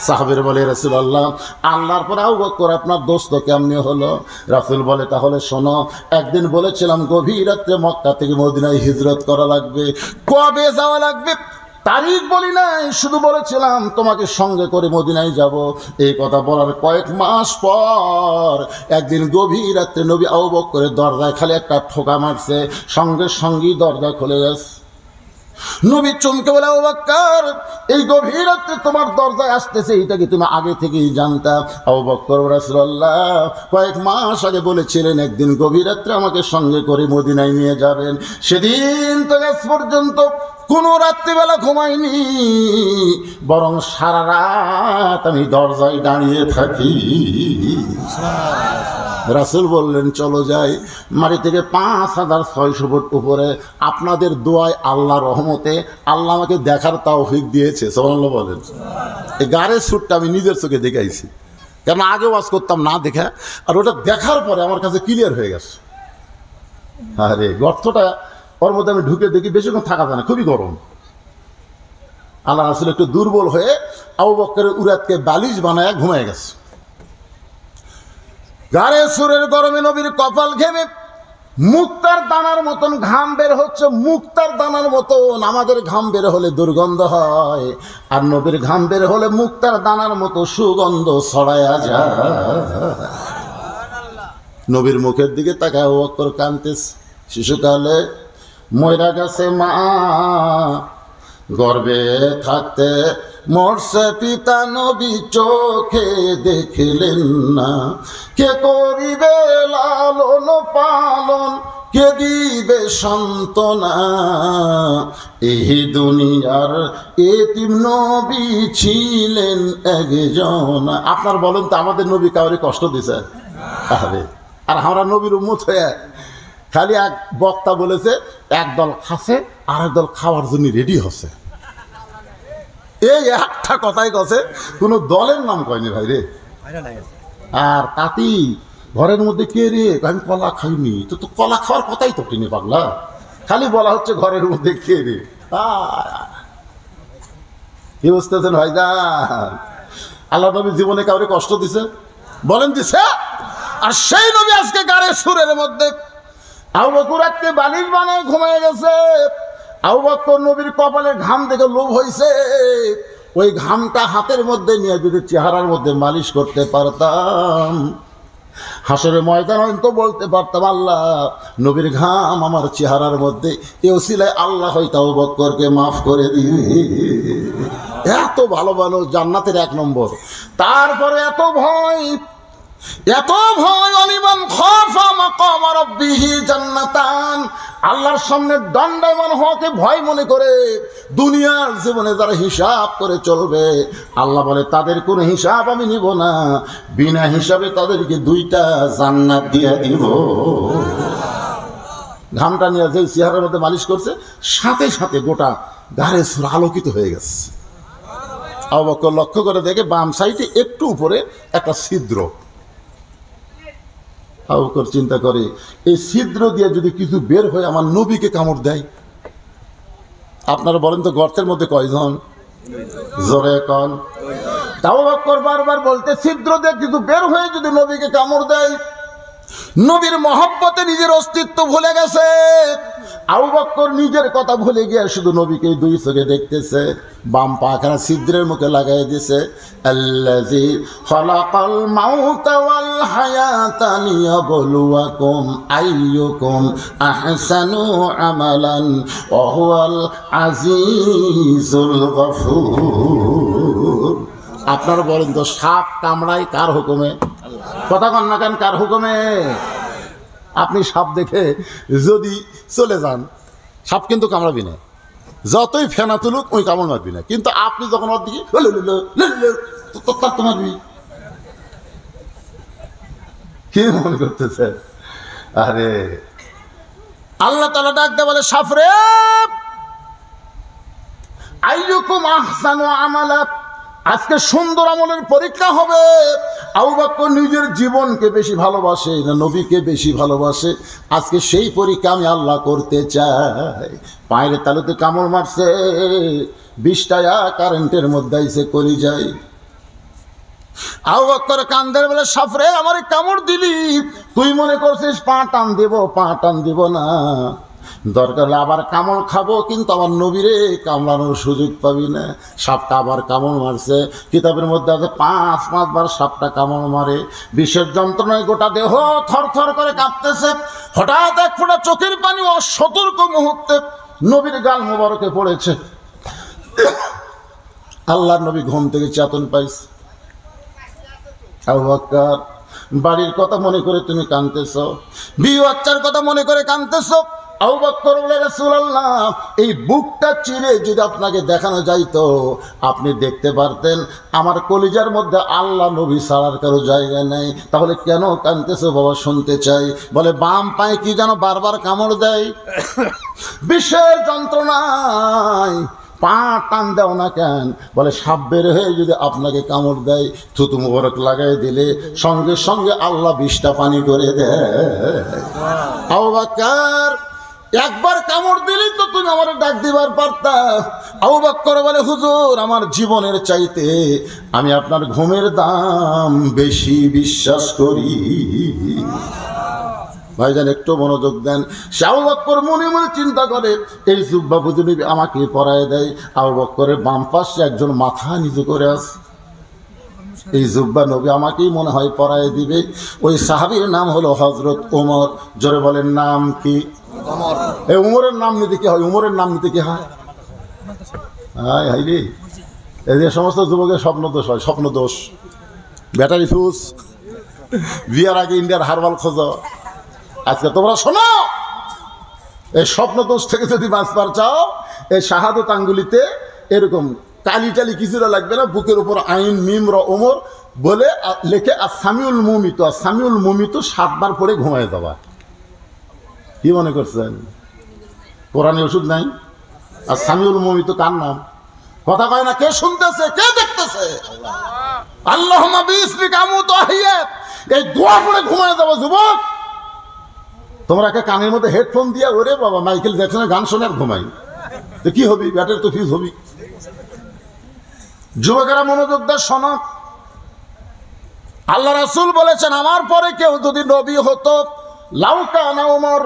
সাহাবীরা বলে রাসূলুল্লাহ, আল্লাহর পরে আবু বকর আপনার দোস্ত কেমনে হলো? রাসূল বলে তাহলে শোনো, একদিন বলেছিলাম গভীর রাত্রে মক্কা থেকে মদিনায় হিজরত করা লাগবে। কবে যাওয়া লাগবে তারিখ বলি নাই, শুধু বলেছিলাম তোমাকে সঙ্গে করে মদিনায় যাব। এই কথা বলার কয়েক মাস পর একদিন গভীর রাত্রে নবী আবু বকরের দরজায় খালি একটা ঠোকা মারছে, সঙ্গে সঙ্গেই দরজা খুলে গেছে। নবী চমকে বলে, আবু বকর এই গভীর রাত্রে তোমার দরজায় আসতেছে, এটা কি তুমি আগে থেকেই জানতা? আবু বকর, রাসূলুল্লাহ কয়েক মাস আগে বলেছিলেন একদিন গভীর রাত্রে আমাকে সঙ্গে করে মদিনায় নিয়ে যাবেন। সেদিন তো আজ পর্যন্ত কোনো রাত্রিবেলা ঘুমাইনি, বরং সারা রাত আমি দরজায় দাঁড়িয়ে থাকি। রাসূল বললেন চলো যাই। মাটি থেকে ৫,৬০০ ফুট উপরে আপনাদের দোয়ায় আল্লাহ রহমতে আল্লাহ আমাকে দেখার তৌফিক দিয়েছে। সুবহানাল্লাহ বলেন। এই গাড়ির সুটটা আমি নিজের চোখে দেখাইছি, কেন আগে ওয়াজ করতাম না দেখা, আর ওটা দেখার পরে আমার কাছে ক্লিয়ার হয়ে গেছে। আরে গর্তটা ওর মধ্যে আমি ঢুকে দেখি বেশিক্ষণ থাকা যায় না, খুবই গরম। আল্লাহ রাসূল একটু দুর্বল হয়ে আবু বকরের উরাতকে বালিশ বানায় ঘুমিয়ে গেছে। গাড়ে সুরের গরমে নবীর কপাল ঘেমে মুক্তার দানার মতন ঘাম বের হচ্ছে, মুক্তার দানার মতন। আমাদের ঘাম বের হলে দুর্গন্ধ হয়, আর নবীর ঘাম বের হলে মুক্তার দানার মতো সুগন্ধ ছড়ায়া যায়। নবীর মুখের দিকে তাকায় আবু বকর কাঁদতেছে। শিশুকালে মইরা গেছে মা, গর্বে থাকতে মরছে পিতা, নবী চোখে দেখিলেন না। কে করিবে লালন পালন, কে দিবে সান্ত্বনা, এই দুনিয়ার এতিম নবী ছিলেন একজন। আপনার বলেন তো আমাদের নবী কাউরে কষ্ট দিছে? আরে আর আমরা নবীর উম্মত হয়ে খালি এক বক্তা বলেছে একদল খাচ্ছে আর একদল খাওয়ার জন্য রেডি হচ্ছে, এই একটা কথাই কছে, কোনো দলের নাম কয়নি ভাই রে। আর তাতি ঘরের মধ্যে কে রে, আমি কলা খাইনি, তো তো কলা খাওয়ার কথাই তো কিনে পাগলা, খালি বলা হচ্ছে ঘরের মধ্যে কে রে। কি বুঝতেছেন ভাইজান? আল্লাহ নবী জীবনে কাউরে কষ্ট দিছে? বলেন দিছে? আর সেই নবী আজকে গাড়ে সুরের মধ্যে আবু বকর আজকে বালিশ বানায় ঘুমিয়ে গেছে। আবু বকর নবীর কপালে ঘাম দেখে লোভ হয়েছে, ওই ঘামটা হাতের মধ্যে নিয়ে যদি চেহারার মধ্যে মালিশ করতে পারতাম, হাসরের ময়দান তো বলতে পারতাম আল্লাহ নবীর ঘাম আমার চেহারার মধ্যে, এ ওসিলায় আল্লাহ হয়তো আবু বকরকে মাফ করে দিবে। এত ভালো ভালো জান্নাতের ১ নম্বর, তারপরে এত ভয় এত ভয়, অলিমান খাফা মাকাম রাব্বিহি জান্নাতান, আল্লাহর সামনে দণ্ডায়মান হওয়াকে ভয় মনে করে দুনিয়ার জীবনে যারা হিসাব করে চলবে, আল্লাহ বলে তাদের কোনো হিসাব আমি নিব না, বিনা হিসাবে তাদেরকে 2টা জান্নাত দিয়ে দিব। ঘামটা নিয়ে যে চেহারার মধ্যে মালিশ করছে, সাথে সাথে গোটা গাড়ে সুর আলোকিত হয়ে গেছে। আবু বকর লক্ষ্য করে দেখে বাম সাইডে একটু উপরে একটা ছিদ্র। আবু বকর চিন্তা করে, এই ছিদ্র দিয়ে যদি কিছু বের হয়ে আমার নবীকে কামড় দেয়। আপনারা বলেন তো গর্তের মধ্যে কয়জন? জোরে কন। আবু বকর বারবার বলতে, ছিদ্র দিয়ে কিছু বের হয়ে যদি নবীকে কামড় দেয়। নবীর মহব্বতে নিজের অস্তিত্ব ভুলে গেছে। আবু বকর নিজের কথা ভুলে গিয়ে শুধু নবীকে 2 চোখে দেখতেছে। বাম পাখানা ছিদ্রের মুখে লাগাই দিয়েছে, আল্লাযী খালাকাল মাউতা ওয়াল হায়াতা লিয়াবলুয়াকুম আইয়ুকুম আহসানু আমালান ওয়া হুয়াল আজিজুল গফুর। আপনারা বলেন তো, সাপ কামড়ায় কার হুকুমে? কথা কন না কেন, কার হুকুমে? আপনি সাপ দেখে যদি চলে যান, সাপ কিন্তু কামড়াবি না, যতই ফেনা তুলুক ওই কামড় মারবি না। কিন্তু আপনি যখন ওর দিকে তো মারবি। কি মনে করতেছে? আরে আল্লাহ তাআলা ডাক দিয়ে বলে, সাপ রে, আইয়ুকুম আহসানু আমালা, আজকে সুন্দর আমলের পরীক্ষা হবে। আবু বকর নিজের জীবনকে বেশি ভালোবাসে না নবীকে বেশি ভালোবাসে? আজকে সেই পরীক্ষা আমি আল্লাহ করতে চাই। পায়ের তালুতে কামড় মারছে, 20টা কারেন্টের মধ্যে এসে করি যায়। আবু বকর কান্দের বলে, সাফরে আমার কামড় দিলি, তুই মনে করছিস পা টান দেব? পা টান দিব না, দরকার হলে আবার কামড় খাবো, কিন্তু আমার নবীরে কামড়ানোর সুযোগ পাবি না। সাপটা আবার কামড় মারছে। কিতাবের মধ্যে আছে 5 বার সাপটা কামড় মারে। বিষের যন্ত্রণায় গোটা দেহ থরথর করে কাঁপতেছে। হঠাৎ এক ফোঁটা চোখের পানি অসতর্ক মুহূর্তে নবীর গাল মোবারকে পড়েছে। আল্লাহর নবী ঘুম থেকে চেতন পাইছে। আবু বকর, বাড়ির কথা মনে করে তুমি কাঁদতেছ, বিয়ে বাচ্চার কথা মনে করে কাঁদতেছ। আবু বকর বলে, রাসূলুল্লাহ, এই বুকটা চিরে যদি আপনাকে দেখানো যাইতো, আপনি দেখতে পারতেন আমার কলিজার মধ্যে আল্লাহ নবী ছাড়ার কারো জায়গা নেই। তাহলে কেন কাঁদতেছো বাবা? শুনতে চাই। বলে, বাম পায়ে কি যেন বারবার কামড় দেয়, বিশেষ যন্ত্রণায় পা টান দাও না কেন? বলে, সাপ বের হয়ে যদি আপনাকে কামড় দেয়, থুতু মোবারক লাগাই দিলে সঙ্গে সঙ্গে আল্লাহ 20টা পানি করে দেয়। আবু বকর, একবার কামড় দিলেই তো তুমি আমার ডাক দিবার পারতা। আবু বকর বলে, হুজুর, আমার জীবনের চাইতে আমি আপনার ঘুমের দাম বেশি বিশ্বাস করি। ভাইজান একটু মনোযোগ দেন। আবু বকর মনে মনে চিন্তা করে, এই জুব্বা বুঝে নিবি আমাকে পরায় দেয়। আবু বকরের বাম পাশে একজন মাথা নিচু করে আছে, এই জুব্বা নবী আমাকেই মনে হয় পরায় দিবে। ওই সাহাবীর নাম হলো হযরত ওমর। জোরে বলেন, নাম কি? এই উমরের নাম নিতে কি হয়? উমরের নাম নিতে কি হয়? হায় হায় রে, এই যে সমস্ত যুবকের স্বপ্ন দোষ হয়, স্বপ্ন দোষ, ব্যাটারি ফিউজ, বিয়ার আগে ইন্ডিয়ার হারবাল খোঁজ। আজকে তোমরা শোনো, এই স্বপ্ন দোষ থেকে যদি বাঁচবার চাও, এই শাহাদত আঙ্গুলিতে এরকম কালি টালি কিছুটা লাগবে না, বুকের উপর আইন মিম র ওমর বলে লেখে আর সামিউল মুমিত, আর সামিউল মুমিত 7 বার পরে ঘুমায় যাবা। কি মনে করছেন কোরআনে ওষুধ নাই? আর সামিউল মুমিত কার নাম? কথা কয় না, কে শুনতেছে, কে দেখতেছে? আল্লাহুম্মা বিইসমিকা আমুতু ওয়া আহইয়া, এই দোয়া পড়ে ঘুমায় যাবা যুবক। তোমরা কে কানের মধ্যে হেডফোন দিয়া, ওরে বাবা মাইকেল জ্যাকসনের গান শোনার ঘুমাই, তো কি হবি? ব্যাটারি তো ফিউজ হবি। যুবকেরা মনোযোগ দিয়ে শোনো, আল্লাহ রাসূল বলেছেন, আমার পরে কেউ যদি নবী হতো, লাউ কানা ওমর,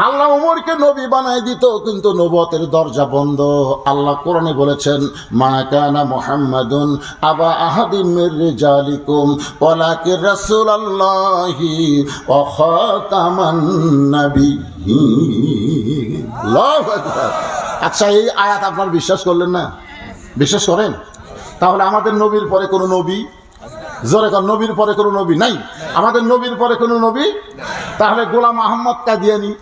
আল্লাহ ওমরকে নবী বানাই দিত, কিন্তু নবুয়তের দরজা বন্ধ। আল্লাহ কোরআনে বলেছেন, মা কানা মুহাম্মাদুন আবা আহাদিম মির রিজালিকুম ওয়ালাকিন রাসূলুল্লাহি ওয়া খাতামান নাবিয়্যিন। আল্লাহু আকবার। আচ্ছা, এই আয়াত আপনারা বিশ্বাস করলেন না? বিশ্বাস করেন? তাহলে আমাদের নবীর পরে কোনো নবী জোরে কর, নবীর পরে কোনো নবী নাই। আমাদের নবীর পরে কোনো নবী। তাহলে গোলাম আহমদ কাদিয়ানি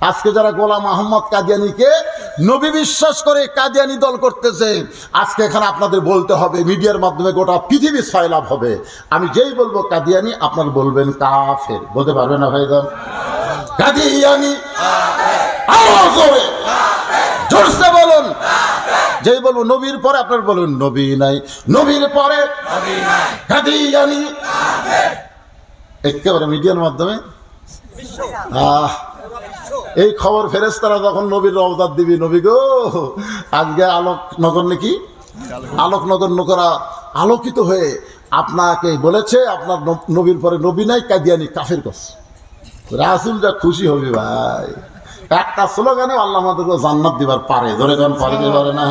আজকে যারা গোলাম আহমদ কাদিয়ানিকে নবী বিশ্বাস করে কাদিয়ানি দল করতেছে, আজকে এখানে আপনাদের বলতে হবে, মিডিয়ার মাধ্যমে গোটা পৃথিবী ছয়লাভ হবে। আমি যেই বলবো কাদিয়ানি, আপনার বলবেন কাফের। বলতে পারবে না ভাইজান? কাদিয়ানি আওয়াজ হবে, জোরসে বলুন। যেই বলবো নবীর পরে, আপনার বলুন নবী নাই, নবীর পরে কাদিয়ানি। একেবারে মিডিয়ার মাধ্যমে এই খবর ফেরেশতারা যখন নবীর রওজাত দিবি, নবী গো আজকে আলোকনগর নাকি, আলোকনগর নগরা আলোকিত হয়ে আপনাকে বলেছে আপনার নবীর পরে নবী নাই, কাদিয়ানি কাফের করছে। রাসূলটা খুশি হবি ভাই। একটা স্লোগানে আল্লাহ আমাদেরকে জান্নাত দিবার পারে। ধরে যখন পারে পারে না,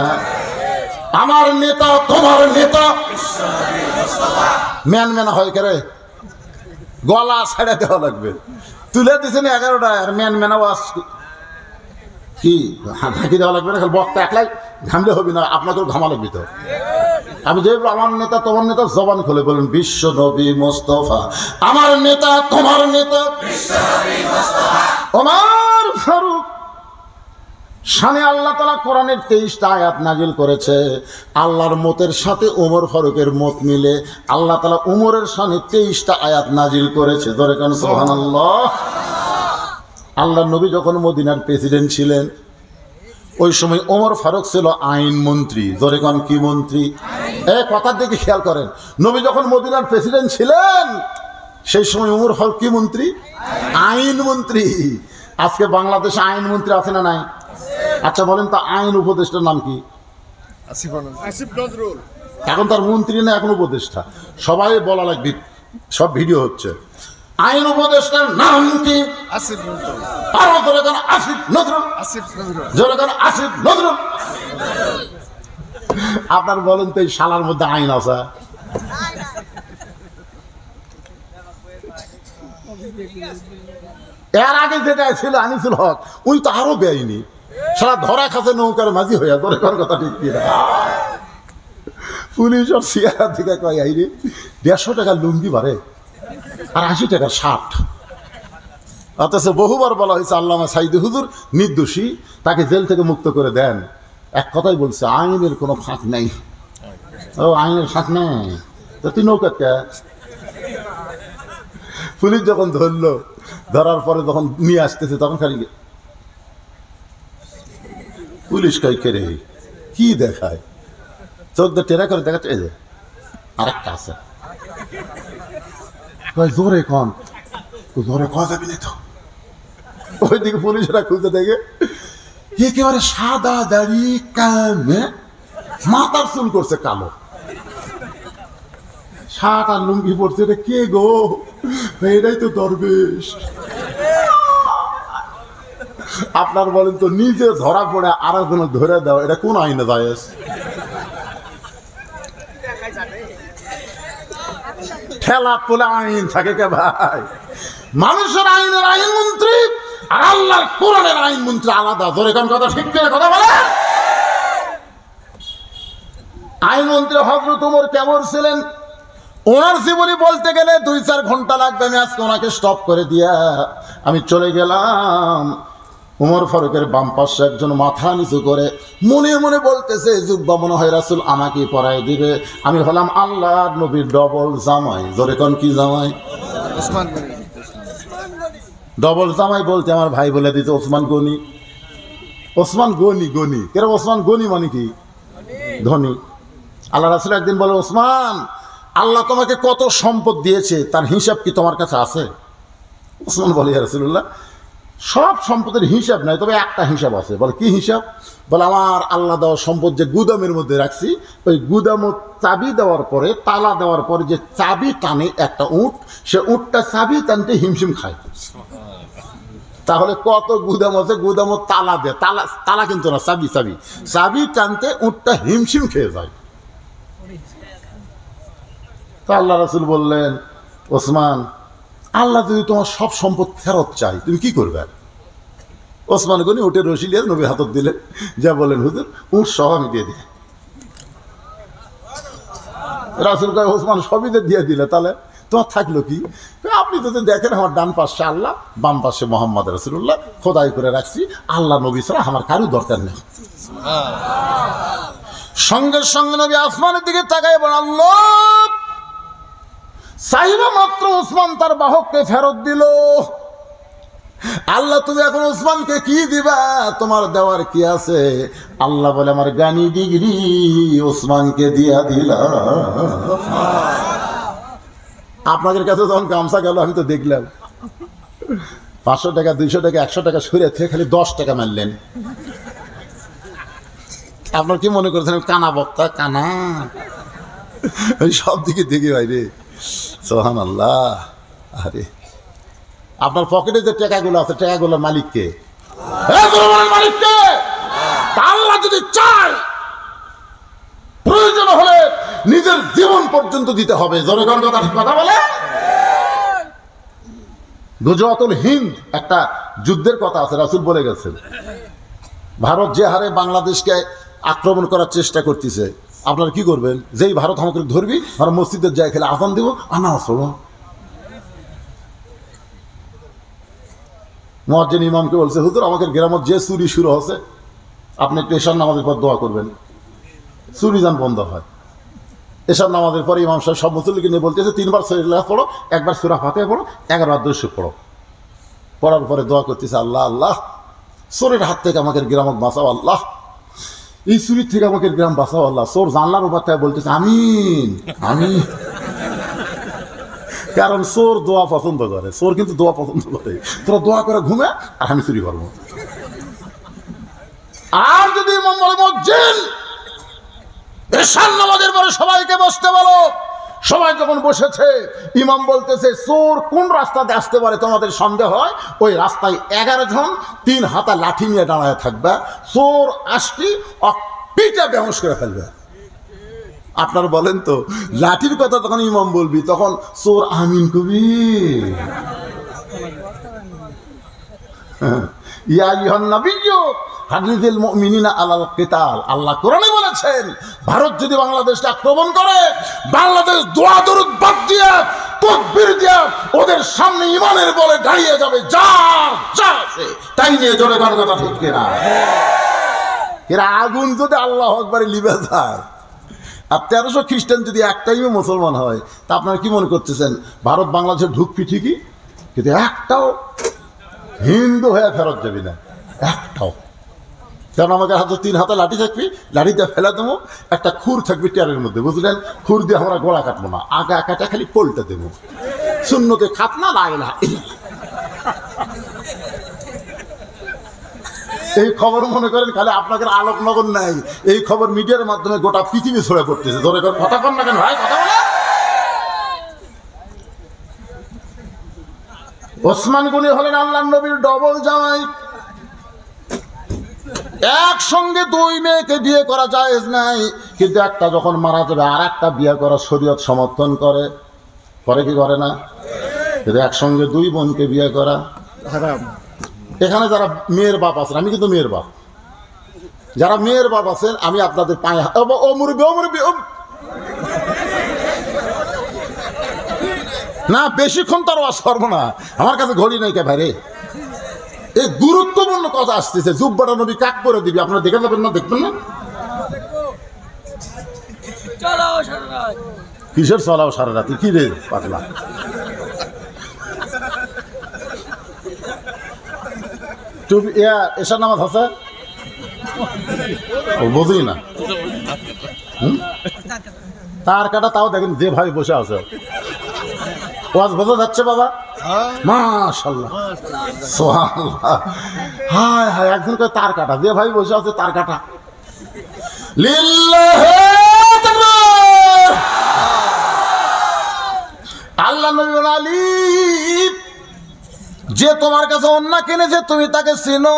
আমার নেতা তোমার নেতা ম্যান ম্যান হয় করে গলা ছেড়ে দেওয়া লাগবে। তুলে দিচ্ছেন 11টা আর ম্যান ম্যান আওয়াজ কি ঢাকি দেওয়া লাগবে না, বক্তা একলাই ঘামলে হবে না, আপনাকেও ঘামা লাগবে তো। আমি যে আমার নেতা তোমার নেতা, জবান খুলে বলুন বিশ্ব নবী মোস্তফা আমার নেতা তোমার নেতা ওমর ফারুক। শানে আল্লাহ তাআলা কোরআনের 23টা আয়াত নাজিল করেছে। আল্লাহর মতের সাথে ওমর ফারুকের মত মিলে আল্লাহ তাআলা ওমরের শানে 23টা আয়াত নাজিল করেছে। ধরে কান সুবহানাল্লাহ। আল্লাহর নবী যখন মদিনার প্রেসিডেন্ট ছিলেন, ওই সময় ওমর ফারুক ছিল আইন মন্ত্রী। ধরে কান কি মন্ত্রী? কথার দিকে খেয়াল করেন। নবী যখন মদিনার প্রেসিডেন্ট ছিলেন, সেই সময় ওমর ফারুক কি মন্ত্রী? আইন মন্ত্রী। আজকে বাংলাদেশে আইন মন্ত্রী আছে না নাই? আচ্ছা বলেন তো, আইন উপদেষ্টার নাম কি? এখন তার মন্ত্রী না, এখন উপদেষ্টা। সবাই বলা লাগবে, সব ভিডিও হচ্ছে। আইন উপদেষ্টার নাম কি? আসিফ নজরুল। আপনার বলেন তো, এই শালার মধ্যে আইন আছে? এর আগে যেটা ছিল আনিসুল হক, ওই তো আরো বেআইনি। সারা ধরা খাচ্ছে নৌকার মাঝি হইয়া। তোর কথা ঠিক কিনা? পুলিশ আর সিয়ারা থেকে কয় আইরে 150 টাকার লুঙ্গি বাড়ে আর 80 টাকার শার্ট। অথচ বহুবার বলা হয়েছে আল্লামা সাইদি হুজুর নির্দোষী, তাকে জেল থেকে মুক্ত করে দেন। এক কথাই বলছে, আইনের কোনো ফাঁক নাই। ও আইনের ফাঁক নেই তো তুই নৌকা কে? পুলিশ যখন ধরলো, ধরার পরে যখন নিয়ে আসতেছে, তখন খালি পুলিশ কই কেড়ে কি দেখায়, চোখ দিয়ে টেরা করে দেখাচ্ছে। এই যে আরেকটা আছে, জোরে কন, জোরে কয়া যাবি না তো। ওইদিকে পুলিশরা খুঁজতে দেখে একেবারে সাদা দাড়ি, কামে মাথার চুল করছে কালো, শার্ট আর লুঙ্গি পড়ছে। এটা কে গো? এটাই তো দরবেশ। আপনার বলেন তো, নিজে ধরা পড়ে আর একজন ধরে দেওয়া, এটা কোন আইনে জায়েজ? ঠেলা তোলে আইন থাকে কে ভাই? মানুষের আইনের আইন মন্ত্রী আর আল্লাহর কোরআনের আইন মন্ত্রী আলাদা। ধরে কোন কথা ঠিক করে কথা বলে। আইন মন্ত্রী হযরত ওমর কেমন ছিলেন? ওনার জীবনী বলতে গেলে 2-4 ঘন্টা লাগবে। আমি আজকে ওনাকে স্টপ করে দিয়া আমি চলে গেলাম। ওমর ফারুকের বাম পাশে একজন মাথা নিচু করে মনে মনে বলতেছে, জুব্বা মনে হয় রাসূল আমাকে পরাই দিবে। আমি হলাম আল্লাহর নবীর ডবল জামাই। জোরে কোন কি জামাই? ওসমান গনি। ডবল জামাই বলতে আমার ভাই বলে দিতে ওসমান গনি। ওসমান গনি, গনি কেন? ওসমান গনি মানে কি? ধনী। আল্লাহ রাসূল একদিন বলে, ওসমান আল্লাহ তোমাকে কত সম্পদ দিয়েছে, তার হিসাব কি তোমার কাছে আছে? ওসমান বলে, ইয়া রাসূলুল্লাহ সব সম্পদের হিসাব নাই, তবে একটা হিসাব আছে। বলে কি হিসাব? বলে আমার আল্লাহ দেওয়া সম্পদ যে গুদামের মধ্যে রাখছি, ওই গুদামত চাবি দেওয়ার পরে, তালা দেওয়ার পরে যে চাবি টানে একটা উট, সে উটটা চাবি টানতে হিমশিম খায়। তাহলে কত গুদাম আছে, গুদামত তালা দেয়, তালা তালা কিন্তু না, চাবি চাবি চাবি টানতে উটটা হিমশিম খেয়ে যায়। তো আল্লাহ রাসূল বললেন, ওসমান আল্লাহ যদি তোমার সব সম্পদ ফেরত চাই, তুমি কি করবে? ওসমান গনি উঠে রশি নিয়ে নবীর হাতত দিলেন, যা বলেন হুজুর উঠ সহ আমি দিয়ে দিই। রাসূল কয় ওসমান সবই তো দিয়ে দিলে, তাহলে তোমার থাকলো কি? আপনি যদি দেখেন আমার ডান পাশে আল্লাহ, বাম পাশে মোহাম্মদ রাসূলুল্লাহ, খোদাই করে রাখছি, আল্লাহ নবী ছাড়া আমার কারো দরকার নেই। সঙ্গে সঙ্গে নবী আসমানের দিকে তাকায় বলেন আল্লাহ, চাইবা মাত্র ওসমান তার বাহককে ফেরত দিল। আল্লাহ তুমি এখন ওসমানকে কি দিবা? তোমার দেওয়ার কি আছে? আল্লাহ বলে আমার জ্ঞানী ডিগ্রি ওসমানকে দিয়া দিলাম। আপনাদের কাছে যখন গামছা গেল আমি তো দেখলাম 500 টাকা 200 টাকা 100 টাকা সরিয়ে থেকে খালি 10 টাকা মারলেন। আপনার কি মনে করছেন কানা বক্তা? কানা সব দিকে দেখি ভাই রে, সুবহানাল্লাহ। আরে আপনার পকেটে যে টাকাগুলো আছে, টাকাগুলোর মালিককে? মালিককে। আল্লাহ যদি চায় প্রয়োজন হলে নিজের জীবন পর্যন্ত দিতে হবে। জনগণ কথা বলে। গুজরাতুল হিন্দ একটা যুদ্ধের কথা আছে, রাসূল বলে গেছেন ভারত যে হারে বাংলাদেশকে আক্রমণ করার চেষ্টা করতেছে, আপনারা কি করবেন? যেই ভারত আমাকে ধরবি, আর মসজিদের যায় খেলে আজান দিব, আনা আসলো মুয়াজ্জিন ইমামকে বলছে হুজুর আমাকে গ্রামত যে চুরি শুরু হচ্ছে, আপনি একটু এশার নামাজের পর দোয়া করবেন, চুরি যান বন্ধ হয়। এশার নামাজের পরে ইমাম সাহেব সব মুসল্লিকে নিয়ে বলতেছে 3 বার সূরা পড়ো, 1 বার সূরা ফাতিহা পড়ো, 11 বার দুরূদ পড়ো। পড়ার পরে দোয়া করতেছে আল্লাহ আল্লাহ চোরের হাত থেকে আমাকে গ্রামক বাঁচাও আল্লাহ, এই চুরির থেকে আমাকে গ্রাম বাঁচাও আল্লাহ। চোর জানলার উপর থেকে বলতেছে আমিন আমিন, কারণ চোর দোয়া পছন্দ করে, চোর কিন্তু দোয়া পছন্দ করে। তোরা দোয়া করে ঘুমে আর আমি চুরি করবো। আর যদি ইমাম বলে মুয়াজ্জিন এশার নামাজের পরে সবাইকে বসতে বলো, সবাই যখন বসেছে ইমাম বলতেছে চোর কোন রাস্তাতে আসতে পারে তোমাদের সন্দেহ হয়, ওই রাস্তায় 11 জন 3 হাতা লাঠি নিয়ে দাঁড়ায় থাকবে, চোর আসটি পিঠা বেহুশ করে ফেলবে। আপনারা বলেন তো লাঠির কথা তখন ইমাম বলবি, তখন চোর আমিন কবি। ইয়া আইয়ুহান নাবিয়্যু হারিযিল মুমিনিনা আলাল কিতাল। আল্লাহ কোরআনে বলেছেন ভারত যদি বাংলাদেশকে আক্রমণ করে, বাংলাদেশ দোয়া দরুদ বাদ দিয়ে তাকবীর দিয়ে ওদের সামনে ঈমানের বলে দাঁড়িয়ে যাবে, যা যা আছে তাই নিয়ে জোরে কথা ঠিক কিনা? এরা আগুন যদি আল্লাহু আকবার লিবে যায়, আর 1300 খ্রিস্টান যদি এক টাইমে মুসলমান হয়, তা আপনারা কি মনে করতেছেন ভারত বাংলাদেশে ঢুকবি ঠিকই, কিন্তু একটাও হিন্দু হয়ে ফেরত যাবি না, একটাও। কারণ আমাকে হাতে 3 হাতে লাঠি থাকবি, লাঠিতে ফেলে দেবো, একটা খুর থাকবে টেয়ারের মধ্যে, বুঝলেন? খুর দিয়ে আমরা গোড়া কাটবো না, আগা কাটা খালি পোলটা দেবো, শূন্যতে খাত না লাগে না। এই খবর মনে করেন খালি আপনাদের আলোকনগর নাই, এই খবর মিডিয়ার মাধ্যমে গোটা পৃথিবী ছড়ে পড়তেছে। ধরে কথা কন না কেন ভাই, কথা বলে। ওসমান গনি হলেন আল্লাহর নবীর ডবল জামাই। একসঙ্গে 2 মেয়েকে বিয়ে করা জায়েজ নাই, কিন্তু একটা যখন মারা যাবে আর একটা বিয়ে করা শরীয়ত সমর্থন করে, করে কি করে না? কিন্তু একসঙ্গে 2 বোনকে বিয়ে করা হারাম। এখানে যারা মেয়ের বাপ আছেন, আমি কিন্তু মেয়ের বাপ, যারা মেয়ের বাপ আছেন আমি আপনাদের পায়ে ও মুরব্বি না বেশিক্ষণ তার ওয়াজ করবো না, আমার কাছে ঘড়ি নাই কে ভাইরে। এই গুরুত্বপূর্ণ কথা আসতেছে, জুব্বাটা নবী কাক করে দিবি, আপনারা দেখে যাবেন না? দেখবেন না? কিসের চলাও সারা রাতি? কি রে পাগলা, এশার নামাজ আছে বুঝি না, তার কাটা তাও দেখেন যে ভাই বসে আছে, ওয়াজ বোঝা যাচ্ছে বাবা? মাশাআল্লাহ সুবহানাল্লাহ। হায় হায়, একজন কয় তার কাটা, যে ভাই বসে আছে তার কাটা। লিল্লাহি তাকবীর। আল্লাহ নবী বলেন আলী, যে তোমার কাছে অন্য কিনেছে তুমি তাকে চিনো?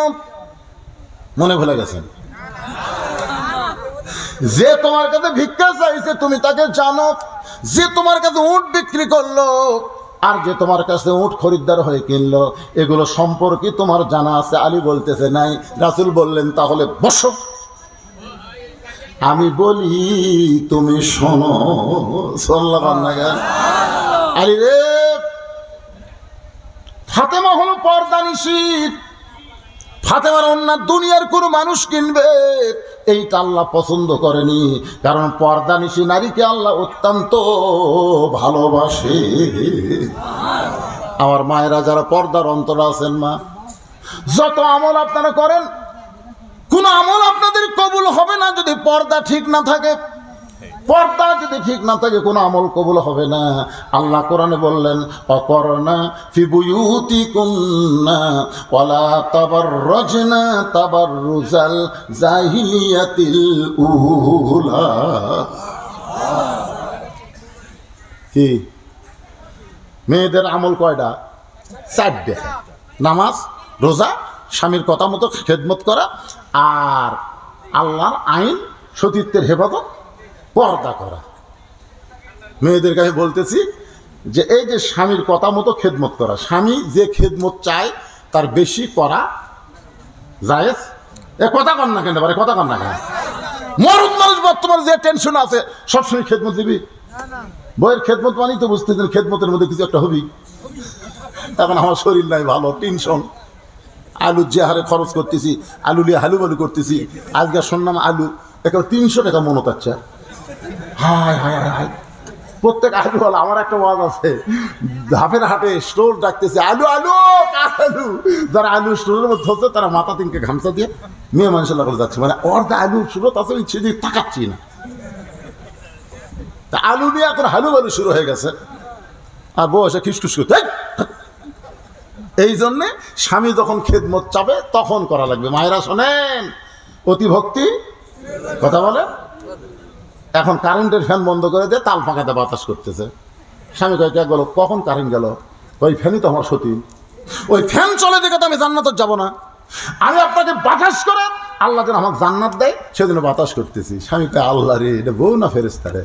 মনে ভুলে গেছেন? যে তোমার কাছে ভিক্ষা চাইছে তুমি তাকে জানো? যে তোমার কাছে উট বিক্রি করলো আর যে তোমার কাছে উট খরিদ্দার হয়ে কিনলো, এগুলো সম্পর্কে তোমার জানা আছে? আলী বলতেছে নাই। রাসূল বললেন তাহলে বসো। আমি বলি তুমি শোনো। আরে রে, ফাতেমা হলো পর্দানিশী। ফাতেমার অন্য দুনিয়ার কোন মানুষ কিনবে এইটা আল্লাহ পছন্দ করেনি, কারণ পর্দানিশী নারীকে আল্লাহ অত্যন্ত ভালোবাসে। আমার মায়েরা যারা পর্দার অন্তরে আছেন, মা, যত আমল আপনারা করেন, কোন আমল আপনাদের কবুল হবে না যদি পর্দা ঠিক না থাকে। পর্দা যদি ঠিক না থাকে কোনো আমল কবুল হবে না। আল্লাহ কোরআনে বললেন, অকরনা ফি বুয়ুতিকুন্না ওয়ালা তাবাররাজনা তাবাররুজাল জাহিলিয়াতিল উলা। কি মেয়েদের আমল কয়টা? 4টে। নামাজ, রোজা, স্বামীর কথা মতো খেদমত করা, আর আল্লাহর আইন সতীত্বের হেফাজত, পর্দা করা। মেয়েদের কাছে বলতেছি যে এই যে স্বামীর কথা মতো খেদমত করা, স্বামী যে খেদমত চায় তার বেশি করা জায়েজ। এ কথা কন না কেন, কথা কন না কেন? মরদ মানুষ বর্তমানে যে টেনশন আছে, সবসময় খেদমত দিবি। বইয়ের খেদমত মানেই তো বুঝতেছেন খেদমতের মধ্যে কিছু একটা হবি। এখন আমার শরীর নাই ভালো, টেনশন, আলুর যে হারে খরচ করতেছি, আলু নিয়ে হালু বালু করতেছি। আজকে শুনলাম আলু এখন 300 টাকা মনত আছে। হায় হায় হায়, প্রত্যেক আলু হলো। আমার একটা ওয়াজ আছে, ধাপের হাটে স্টোর ডাকতেছে, আলু আলু আলু। যারা আলু স্টোরের মধ্যে হচ্ছে তারা মাথা তিনকে ঘামছা দিয়ে মেয়ে মানুষের লাগলে যাচ্ছে, মানে অর্ধা আলু সুরত আছে, সেদিকে তাকাচ্ছি না। তা আলু নিয়ে এখন হালু বালু শুরু হয়ে গেছে, আর বউ এসে খিসখুস করতে। এই জন্যে স্বামী যখন খেদমত চাবে তখন করা লাগবে। মায়েরা শোনেন, অতি ভক্তি কথা বলে। এখন কারেন্টের ফ্যান বন্ধ করে দিয়ে তাল পাকাতে বাতাস করতেছে। স্বামী কয়, কে গেল? কখন কারেন্ট গেল? ওই ফ্যানই তো আমার সতী। ওই ফ্যান চলে দেখে তো আমি জান্নাতে যাব না। আমি আপনাকে বাতাস করে আল্লাহ যেন আমাকে জান্নাত দেয় সেদিন বাতাস করতেছি। স্বামীকে, আল্লাহ রে, এটা বউ না ফেরেশতা রে?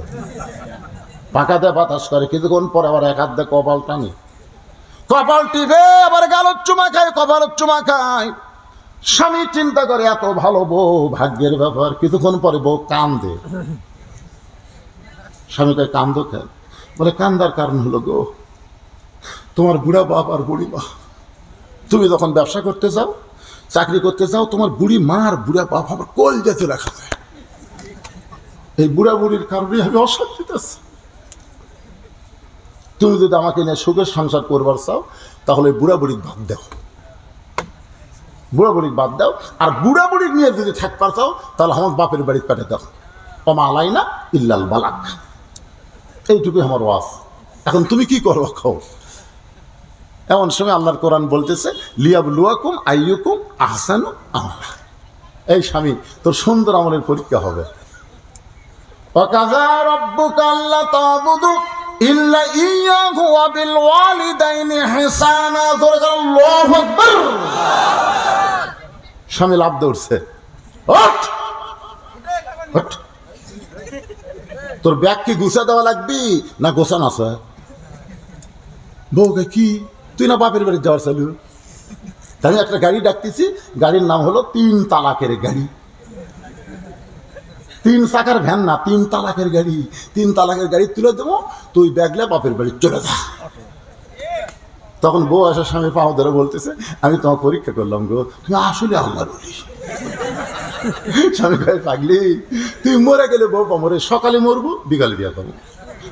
পাকাতে বাতাস করে, কিছুক্ষণ পরে আবার এক হাত দিয়ে কপাল টানি, কপাল টিপে আবার গালত চুমা খায়, কপাল চুমা খায়। স্বামী চিন্তা করে এত ভালো বউ, ভাগ্যের ব্যাপার। কিছুক্ষণ পরে বউ কান্দে। স্বামীকে, কান্দো কেন? বলে, কান্দার কারণ হলো গো, তোমার বুড়া বাপ আর বুড়ি মা, তুমি যখন ব্যবসা করতে যাও, চাকরি করতে যাও, তোমার বুড়ি মা আর বুড়া বাপ আমার কোল যেতে রাখা যায়। এই বুড়া বুড়ির কারণে আমি অশান্তিতে আছি। তুমি যদি আমাকে নিয়ে সুখের সংসার করবার চাও, তাহলে বুড়া বুড়ির বাদ দাও, বুড়া বুড়ির বাদ দাও। আর বুড়া বুড়ির নিয়ে যদি থাকবার চাও, তাহলে আমার বাপের বাড়ির পাঠিয়ে দাও। ওমা আলাইনা ইল্লাল বালাগ। এইটুকুই আমার ওয়াজ। এখন তুমি কি করো খাও। এমন সময় আল্লাহর কোরআন বলতেছে, লিয়াবলুয়াকুম আইয়ুকুম আহসানু আমালা। এই স্বামী, তোর সুন্দর আমলের পরীক্ষা হবে। ওয়াকাযা রাব্বুকা আল্লা তা'বুদু ইল্লা ইয়্যাহু ওয়া বিল ওয়ালিদাইনি ইহসানা। আল্লাহু আকবার। স্বামী লাফ দৌড়ছে, ওঠ ওঠ। তোর ব্যাগ কি গুছা দেওয়া লাগবি না গোছানো আছে? বউকে, কি তুই না বাপের বাড়ি যাওয়ার চালু? তাই একটা গাড়ি ডাকতেছি, গাড়ির নাম হলো 3 তালাকের গাড়ি। 3 চাকার ভ্যান না, 3 তালাকের গাড়ি। 3 তালাকের গাড়ি তুলে দেবো, তুই ব্যাগলে বাপের বাড়ি চলে যা। তখন বউ আসার স্বামী পাও ধরে বলতেছে, আমি তোমার পরীক্ষা করলাম গো, তুমি আসলে আল্লাহর ওলি। স্বামী কয়, পাগলি, তুই মরে গেলে বউ মরে, সকালে মরবো বিকালে বিয়া করবো,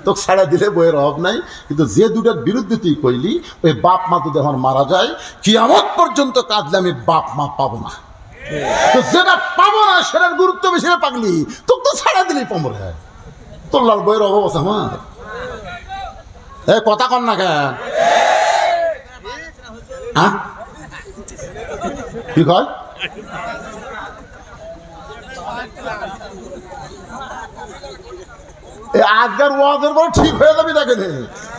তোকে ছাড়া দিলে বইয়ের অভাব নাই। কিন্তু যে দুটার বিরুদ্ধে তুই কইলি, ওই বাপ মা যদি আমার মারা যায়, কিয়ামত পর্যন্ত কাঁদলে আমি বাপ মা পাবো না। তো যেটা পাবো না সেটার গুরুত্ব বেশি না পাগলি, তোকে তো ছাড়া দিলেই পমরে। তোর লাল বইয়ের অভাব আছে আমার? এ কথা কন না কেন? কি কয়? আজকের ওয়াজের পর ঠিক হয়ে যাবি, দেখে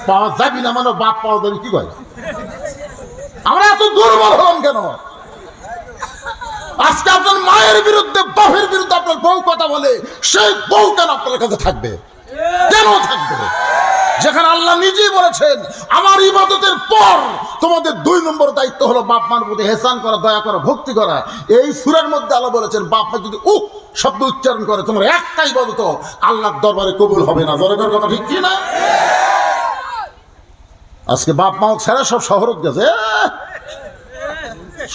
পাওয়া যাবি না, মানে বাপ পাওয়া যাবি। কি কয়? আমরা এত দুর্বল হলাম কেন? আজকে আপনার মায়ের বিরুদ্ধে, বাপের বিরুদ্ধে আপনার বউ কথা বলে, সেই বউ কেন আপনার কাছে থাকবে? কেন থাকবে? যেখানে আল্লাহ নিজেই বলেছেন, আমার ইবাদতের পর তোমাদের 2 নম্বর দায়িত্ব হলো বাপ মার প্রতি হেসান করা, দয়া করা, ভক্তি করা। এই সূরার মধ্যে আল্লাহ বলেছেন, বাপ মা যদি শব্দ উচ্চারণ করে, তোমার একটাই বলো তো আল্লাহর দরবারে কবুল হবে না। জনগণের কথা ঠিক কি না? আজকে বাপ মা ছেড়ে সব শহরত গেছে,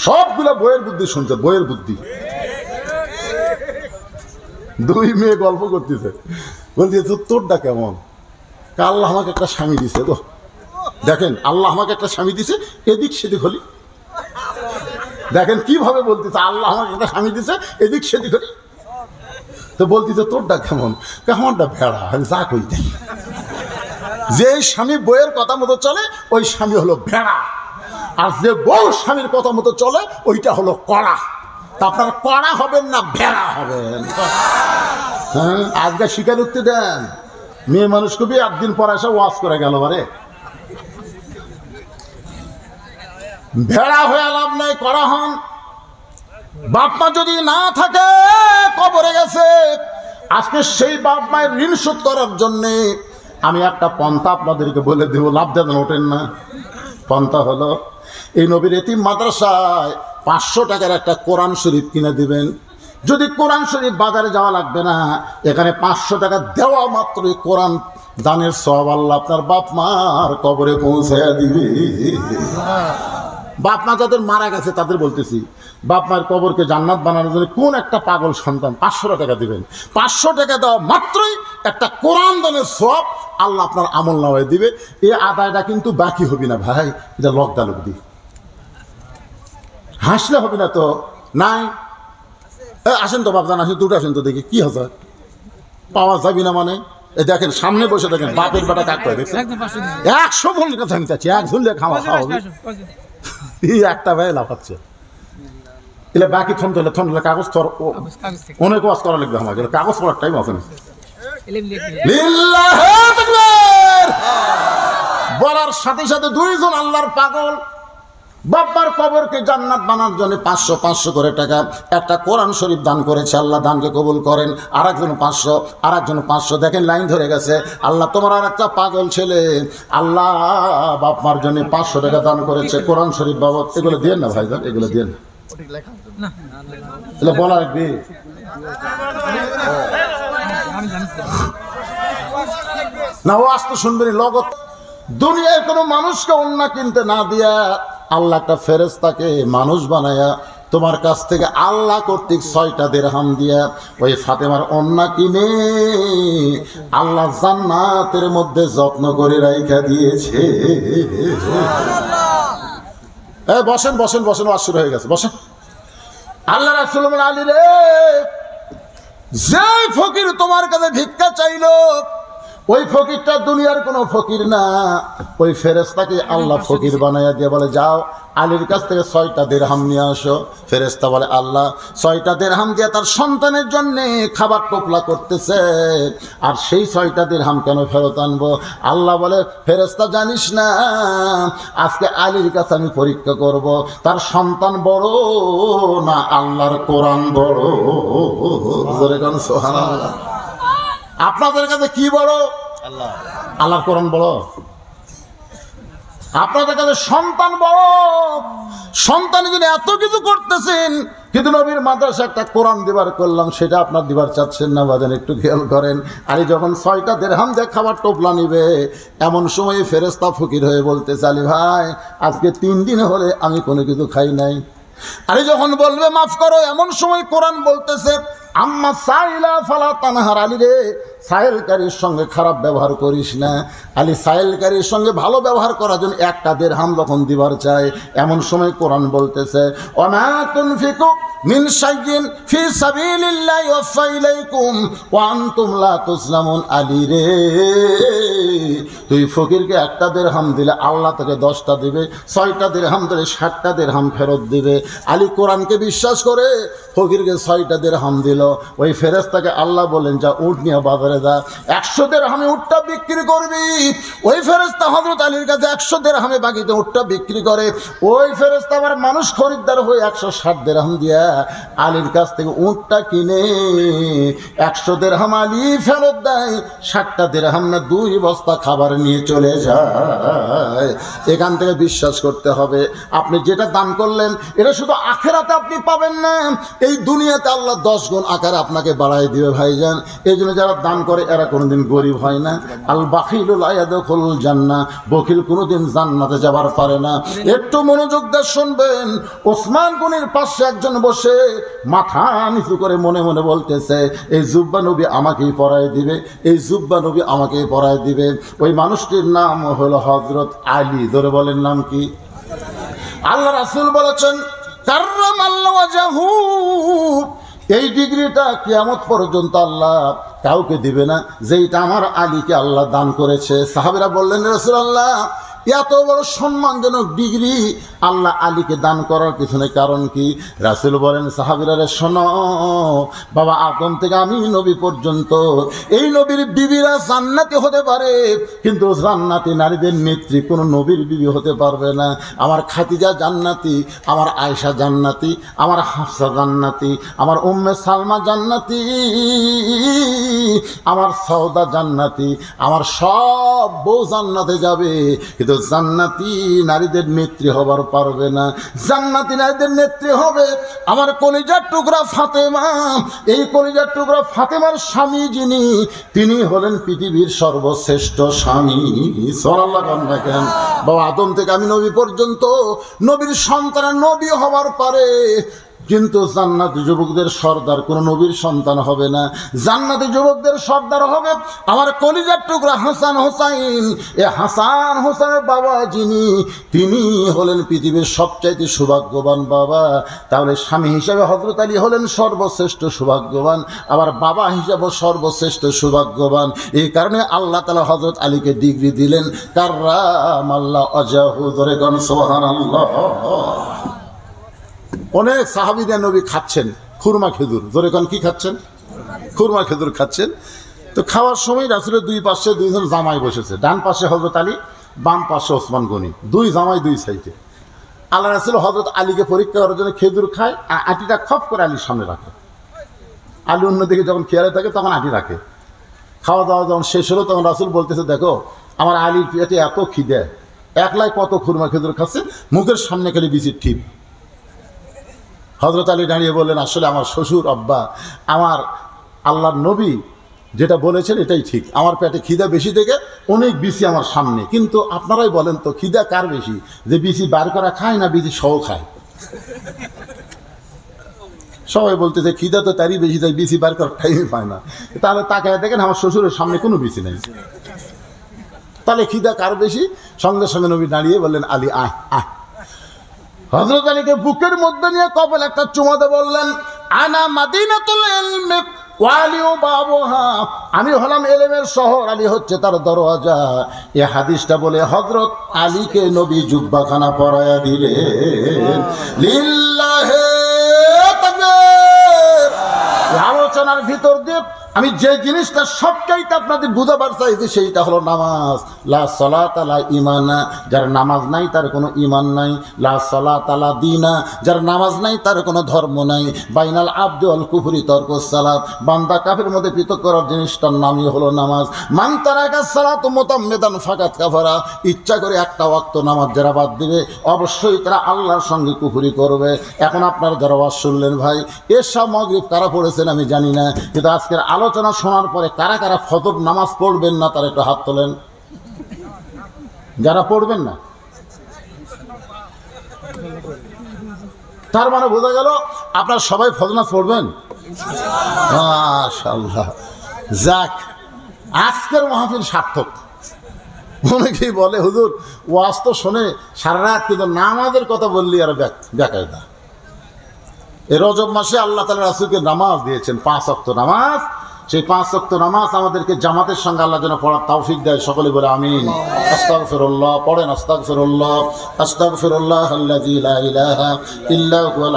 সবগুলা বইয়ের বুদ্ধি শুনছে, বইয়ের বুদ্ধি। দুই মেয়ে গল্প করতেছে, বলছে তোরটা কেমন? আল্লাহ আমাকে একটা স্বামী দিছে গো। দেখেন, আল্লাহ আমাকে একটা স্বামী দিছে, এদিক সেদিক হলি। দেখেন কিভাবে বলতেছে, আল্লাহ আমাকে একটা স্বামী দিছে, এদিক সেদিক হলি। তো বলতেছে তোরটা কেমন? কেমনটা ভেড়া, যা কই দেখ। যে স্বামী বইয়ের কথা মতো চলে ওই স্বামী হলো ভেড়া, আর যে বউ স্বামীর কথা মতো চলে ওইটা হলো কড়া। তা আপনারা কড়া হবেন না ভেড়া হবেন? হ্যাঁ, আজকে স্বীকারোক্তি দেন। মেয়ে মানুষ কবি 8 দিন পর এসে ওয়াজ করে গেল, বারে ভেড়া হয়ে লাভ নাই, কড়া হন। বাপ মা যদি না থাকে, কবরে গেছে। আজকে সেই বাপ মায়ের ঋণ শোধ করার জন্যে আমি একটা পন্থা আপনাদেরকে বলে দেব, লাভ দেন ওঠেন না। পন্থা হলো, এই নবীর এতিম মাদ্রাসায় 500 টাকার একটা কোরআন শরীফ কিনে দিবেন। যদি কোরআন শরীফ বাজারে যাওয়া লাগবে না, এখানে 500 টাকা দেওয়া মাত্রই কোরআন দানের সওয়াব আল্লাহ আপনার বাপ মার কবরে পৌঁছায়া দিবে। বাপ মা যাদের মারা গেছে তাদের বলতেছি, বাপ মায়ের কবরকে জান্নাত বানানোর জন্য কোন একটা পাগল সন্তান 500 টাকা দিবেন। 500 টাকা দেওয়া মাত্রই একটা কোরআন দানের সওয়াব আল্লাহ আপনার আমল নামায় দিবে। এই আদায়টা কিন্তু বাকি হবে না ভাই, এটা লকদা লোকদি হাসলে হবে না তো। নাই, আসেন তো বাপজান, আসেন, দুটো আসেন তো দেখি কি হচ্ছে। পাওয়া যাবি না মানে? এই দেখেন সামনে বসে দেখেন, বাপের বেটা কাক করে দেখছেন। 100 বোনের কাছে আমি চাচ্ছি, এক ঝুললে খাওয়া হবে। একটা ভাই লাফাচ্ছে, এলে বাকি থমলে কাগজ অনেক ওয়াজ করা লাগবে আমাকে, কাগজ পড়ার টাইম আছে না। বলার সাথে সাথে 2 জন আল্লাহর পাগল বাবার কবরকে জান্নাত বানার জন্য 500 করে টাকা একটা কোরআন শরীফ দান করেছে। আল্লাহ দানকে কবুল করেন। আরেকজন 500, আরেকজন 500। দেখেন লাইন ধরে গেছে। আল্লাহ তোমার আর একটা পাগল ছেলে আল্লাহ বাপমার জন্য 500 টাকা দান করেছে কোরআন শরীফ বাবদ। এগুলো দিয়ে না ভাইজান, এগুলো দিয়ে না, বলা রাখবি। না, ও আসতে শুনবেনি লগত। দুনিয়ায় কোনো মানুষকে অন্য কিনতে না দিয়া আল্লাহ একটা ফেরেশতাকে মানুষ বানায়া তোমার কাছ থেকে আল্লাহ কর্তৃক 6টা দিরহাম দিয়া ওই ফাতেমার অন্না কিনে আল্লাহ জান্নাতের মধ্যে যত্ন করে রাইখা দিয়েছে। বসেন বসেন বসেন, ওয়াজ শুরু হয়ে গেছে, বসেন। আল্লাহ রাসূল বলেন, আলী রে, যে ফকির তোমার কাছে ভিক্ষা চাইলো ওই ফকিরটা দুনিয়ার কোনো ফকির না। ওই ফেরেশতাকে আল্লাহ ফকির বানাইয়া দিয়ে বলে, যাও আলীর কাছ থেকে 6টা দিরহাম নিয়ে আসো। ফেরেশতা বলে, আল্লাহ 6টা দিরহাম দিয়ে তার সন্তানের জন্য খাবার টোপলা করতেছে, আর সেই 6টা দিরহাম কেন ফেরত আনবো? আল্লাহ বলে, ফেরেশতা জানিস না, আজকে আলীর কাছে আমি পরীক্ষা করব তার সন্তান বড় না আল্লাহর কোরআন বড়। সুবহানাল্লাহ। আপনাদের কাছে কি বড়? আল্লাহ, আল্লাহর কোরআন বড়। আপনাদের কাছে সন্তান বড়। সন্তান যদি এত কিছু করতেছেন, কিন্তু নবীর মাদ্রাসা একটা কোরআন দিবার করলাম, সেটা আপনার দিবার চাচ্ছেন না। বাজান একটু খেয়াল করেন। আলী যখন 6টা দিরহাম দিয়ে খাবার টোপলা নিবে, এমন সময় ফেরেশতা ফকির হয়ে বলতে, আলী ভাই আজকে 3 দিন হলে আমি কোনো কিছু খাই নাই। আলী যখন বলবে মাফ করো, এমন সময় কোরআন বলতেছে, আম্মা সাইলা ফালা তানহার। আলী রে, সাইলকারীর সঙ্গে খারাপ ব্যবহার করিস না। আলী সাইলকারীর সঙ্গে ভালো ব্যবহার করার জন্য 1টা দিরহাম যখন দিবার চায়, এমন সময় কোরআন বলতেছে, ওয়া তুনফিকু মিন শাইইন ফি সাবিলিল্লাহি ওয়াফা ইলাইকুম ওয়া আনতুম লা তুজলামুন। আলী রে, তুই ফকিরকে 1টা দিরহাম দিলে আল্লাহ তোকে 10টা দিবে, 6টা দিরহাম দিলে 60টা দিরহাম ফেরত দিবে। আলী কোরআনকে বিশ্বাস করে ফকিরকে 6টা দিরহাম দিল। ওই ফেরেশতাকে আল্লাহ বলেন, যা উট নিয়ে বাজারে যা, 100 দিরহামে উটটা বিক্রি করবি। ওই ফেরেশতা হযরত আলীর কাছে 100 দিরহামে বাকিতে উটটা বিক্রি করে। ওই ফেরেশতা আবার মানুষ খরিদ্দার হয়ে 160 দিরহাম দিয়া আলীর কাছ থেকে উটটা কিনে 100 দিরহাম আলী ফেরত দেয়, 60টা দিরহাম না 2 বস্তা খাবার নিয়ে চলে যায়। এখান থেকে বিশ্বাস করতে হবে, আপনি যেটা দান করলেন এটা শুধু আখিরাতে আপনি পাবেন না, এই দুনিয়াতে আল্লাহ 10 গুণ আকারে আপনাকে বাড়াই দিবে ভাইজান। এই জন্য যারা দান করে এরা কোনোদিন গরিব হয় না। আল বাখিলু লা ইয়াদখুলুল জান্নাহ, বখিল কোনোদিন জান্নাতে যাবার পারে না। একটু মনোযোগ দিয়ে শুনবেন। ওসমান গনির পাশে একজন বসে মাথা নিচু করে মনে মনে বলতেছে, এই জুব্বা নবী আমাকেই পরায় দিবে, এই জুব্বা নবী আমাকেই পরায় দিবে। ওই মানুষটির নাম হলো হযরত আলী। ধরে বলেন নাম কি? আল্লাহ রাসূল বলেছেন কাররামাল্লাহু ওয়াজহু, এই ডিগ্রিটা কিয়ামত পর্যন্ত আল্লাহ কাউকে দিবে না যেইটা আমার আলীকে আল্লাহ দান করেছে। সাহাবীরা বললেন, রাসূলুল্লাহ, এত বড় সম্মানজনক ডিগ্রি আল্লাহ আলীকে দান করার পিছনে কারণ কি? রাসূল বলেন, সাহাবীরা শোনো, বাবা আদম থেকে আমি নবী পর্যন্ত এই নবীর বিবিরা জান্নাতি হতে পারে, কিন্তু জান্নাতি নারীদের নেত্রী কোনো নবীর বিবি হতে পারবে না। আমার খাদিজা জান্নাতি, আমার আয়েশা জান্নাতি, আমার হাফসা জান্নাতি, আমার উম্মে সালমা জান্নাতি, আমার সওদা জান্নাতি, আমার সব বউ জান্নাতে যাবে, কিন্তু জান্নাতি নারীদের নেত্রী হবার পারবে না। জান্নাতি নারীদের নেত্রী হবে আমার কলিজার টুকরা ফাতেমা। এই কলিজার টুকরা ফাতেমার স্বামী যিনি, তিনি হলেন পৃথিবীর সর্বশ্রেষ্ঠ স্বামী। সাল্লাল্লাহু আলাইহি ওয়াসাল্লাম। বাবা আদম থেকে আমি নবী পর্যন্ত নবীর সন্তান নবী হবার পারে, কিন্তু জান্নাতি যুবকদের সর্দার কোন নবীর সন্তান হবে না। জান্নাতি যুবকদের সর্দার হবে আমার কলিজার টুকরা হাসান হোসাইন। এ হাসান হোসেনের বাবা যিনি, তিনি হলেন পৃথিবীর সবচাইতে সৌভাগ্যবান বাবা। তাহলে স্বামী হিসাবে হযরত আলী হলেন সর্বশ্রেষ্ঠ সৌভাগ্যবান, আবার বাবা হিসাবে সর্বশ্রেষ্ঠ সৌভাগ্যবান। এই কারণে আল্লাহ তাআলা হযরত আলীকে ডিগ্রি দিলেন কাররামাল্লাহু ওয়াজহু। ধরে গান সুবহানাল্লাহ। অনেক সাহাবীদের নবী খাচ্ছেন খুরমা খেজুর। ধরে কোন কি খাচ্ছেন? খুরমা খেজুর খাচ্ছেন। তো খাওয়ার সময় রাসূলের দুই পাশে দুইজন জামাই বসেছে, ডান পাশে হযরত আলী, বাম পাশে ওসমান গনি, দুই জামাই দুই সাইডে। আল্লাহ রাসূল হযরত আলীকে পরীক্ষা করার জন্য খেজুর খায়, আটিটা খপ করে আলীর সামনে রাখে। আলী অন্যদিকে যখন খেয়ালে থাকে তখন আটি রাখে। খাওয়া দাওয়া যখন শেষ হলো তখন রাসূল বলতেছে, দেখো আমার আলীর পেটে এত খিদে, একলাই কত খুরমা খেজুর খাচ্ছে, মুখের সামনে খালি বিচির ঠিপ। হযরত আলী দাঁড়িয়ে বললেন, আসলে আমার শ্বশুর আব্বা, আমার আল্লাহর নবী যেটা বলেছেন এটাই ঠিক, আমার পেটে খিদা বেশি থেকে অনেক বিচি আমার সামনে। কিন্তু আপনারাই বলেন তো খিদা কার বেশি, যে বিচি বার করা খায় না বিচি সহ খায়? সবাই বলতেছে খিদা তো তারই বেশি, তাই বিচি বার করার টাইমই পায় না। তাহলে তাকায় দেখেন আমার শ্বশুরের সামনে কোনো বিচি নেই, তাহলে খিদা কার বেশি? সঙ্গে সঙ্গে নবী দাঁড়িয়ে বললেন, আলী আয় আয়। হযরত আলীকে বুকের মধ্যে নিয়ে কপালে একটা চুমা দিয়ে বললেন, আনা মাদিনাতুল ইলমি ওয়া আলিউ বাবুহা, আমি হলাম এলেমের শহর, আলী হচ্ছে তার দরওয়াজা। এই হাদিসটা বলে হযরত আলীকে নবী জুব্বাখানা পরায়া দিলেন। লিল্লাহি তাকবীর। আলোচনার ভিতর দিয়ে আমি যে জিনিসটা সবচাইতে আপনাদের বুঝাবার চাইছি সেইটা হলো নামাজ। লা সালাতা লা ঈমানা, যার নামাজ নাই তার কোনো ঈমান নাই। লা সালাতা লা দীনা, যার নামাজ নাই তার কোনো ধর্ম নাই। বাইনাল আবদি ওয়াল কুফরি তারকুস সালাত, বান্দা কাফের মধ্যে পৃথক করার জিনিসটার নামই হলো নামাজ। মান তারাকা সালাত মুতাম্মিদান ফাকাত কাফারা, ইচ্ছা করে একটা ওয়াক্ত নামাজ যারা বাদ দিবে অবশ্যই তারা আল্লাহর সঙ্গে কুফরি করবে। এখন আপনারা যারা ওয়াজ শুনলেন ভাই, এশা মাগরিব কারা পড়েছেন আমি জানি না, কিন্তু আজকের আলোচনা শোনার পরে কারা কারা ফজর নামাজ পড়বেন না তারা একটু হাত তোলেন। যারা পড়বেন না, তার মানে বোঝা গেল আপনারা সবাই ফজর নামাজ পড়বেন মাশাআল্লাহ। যাক, আজকের মাহফিল সার্থক। অনেকেই বলে হুজুর ওয়াজ তো শোনে সারা রাত, কিন্তু নামাজের কথা বললি আর বেকায়দা। এই রজব মাসে আল্লাহ তাআলা রাসূলকে নামাজ দিয়েছেন 5 ওয়াক্ত নামাজ। সেই 5 ওয়াক্ত নামাজ আমাদেরকে জামাতের সঙ্গে আল্লাহ যেন পড়ার তৌফিক দেয়। সকলে বলে আমিন। আস্তাগফিরুল্লাহ পড়েন, আস্তাগফিরুল্লাহ আস্তাগফিরুল্লাহ আল্লাযী লা ইলাহা ইল্লা হুয়াল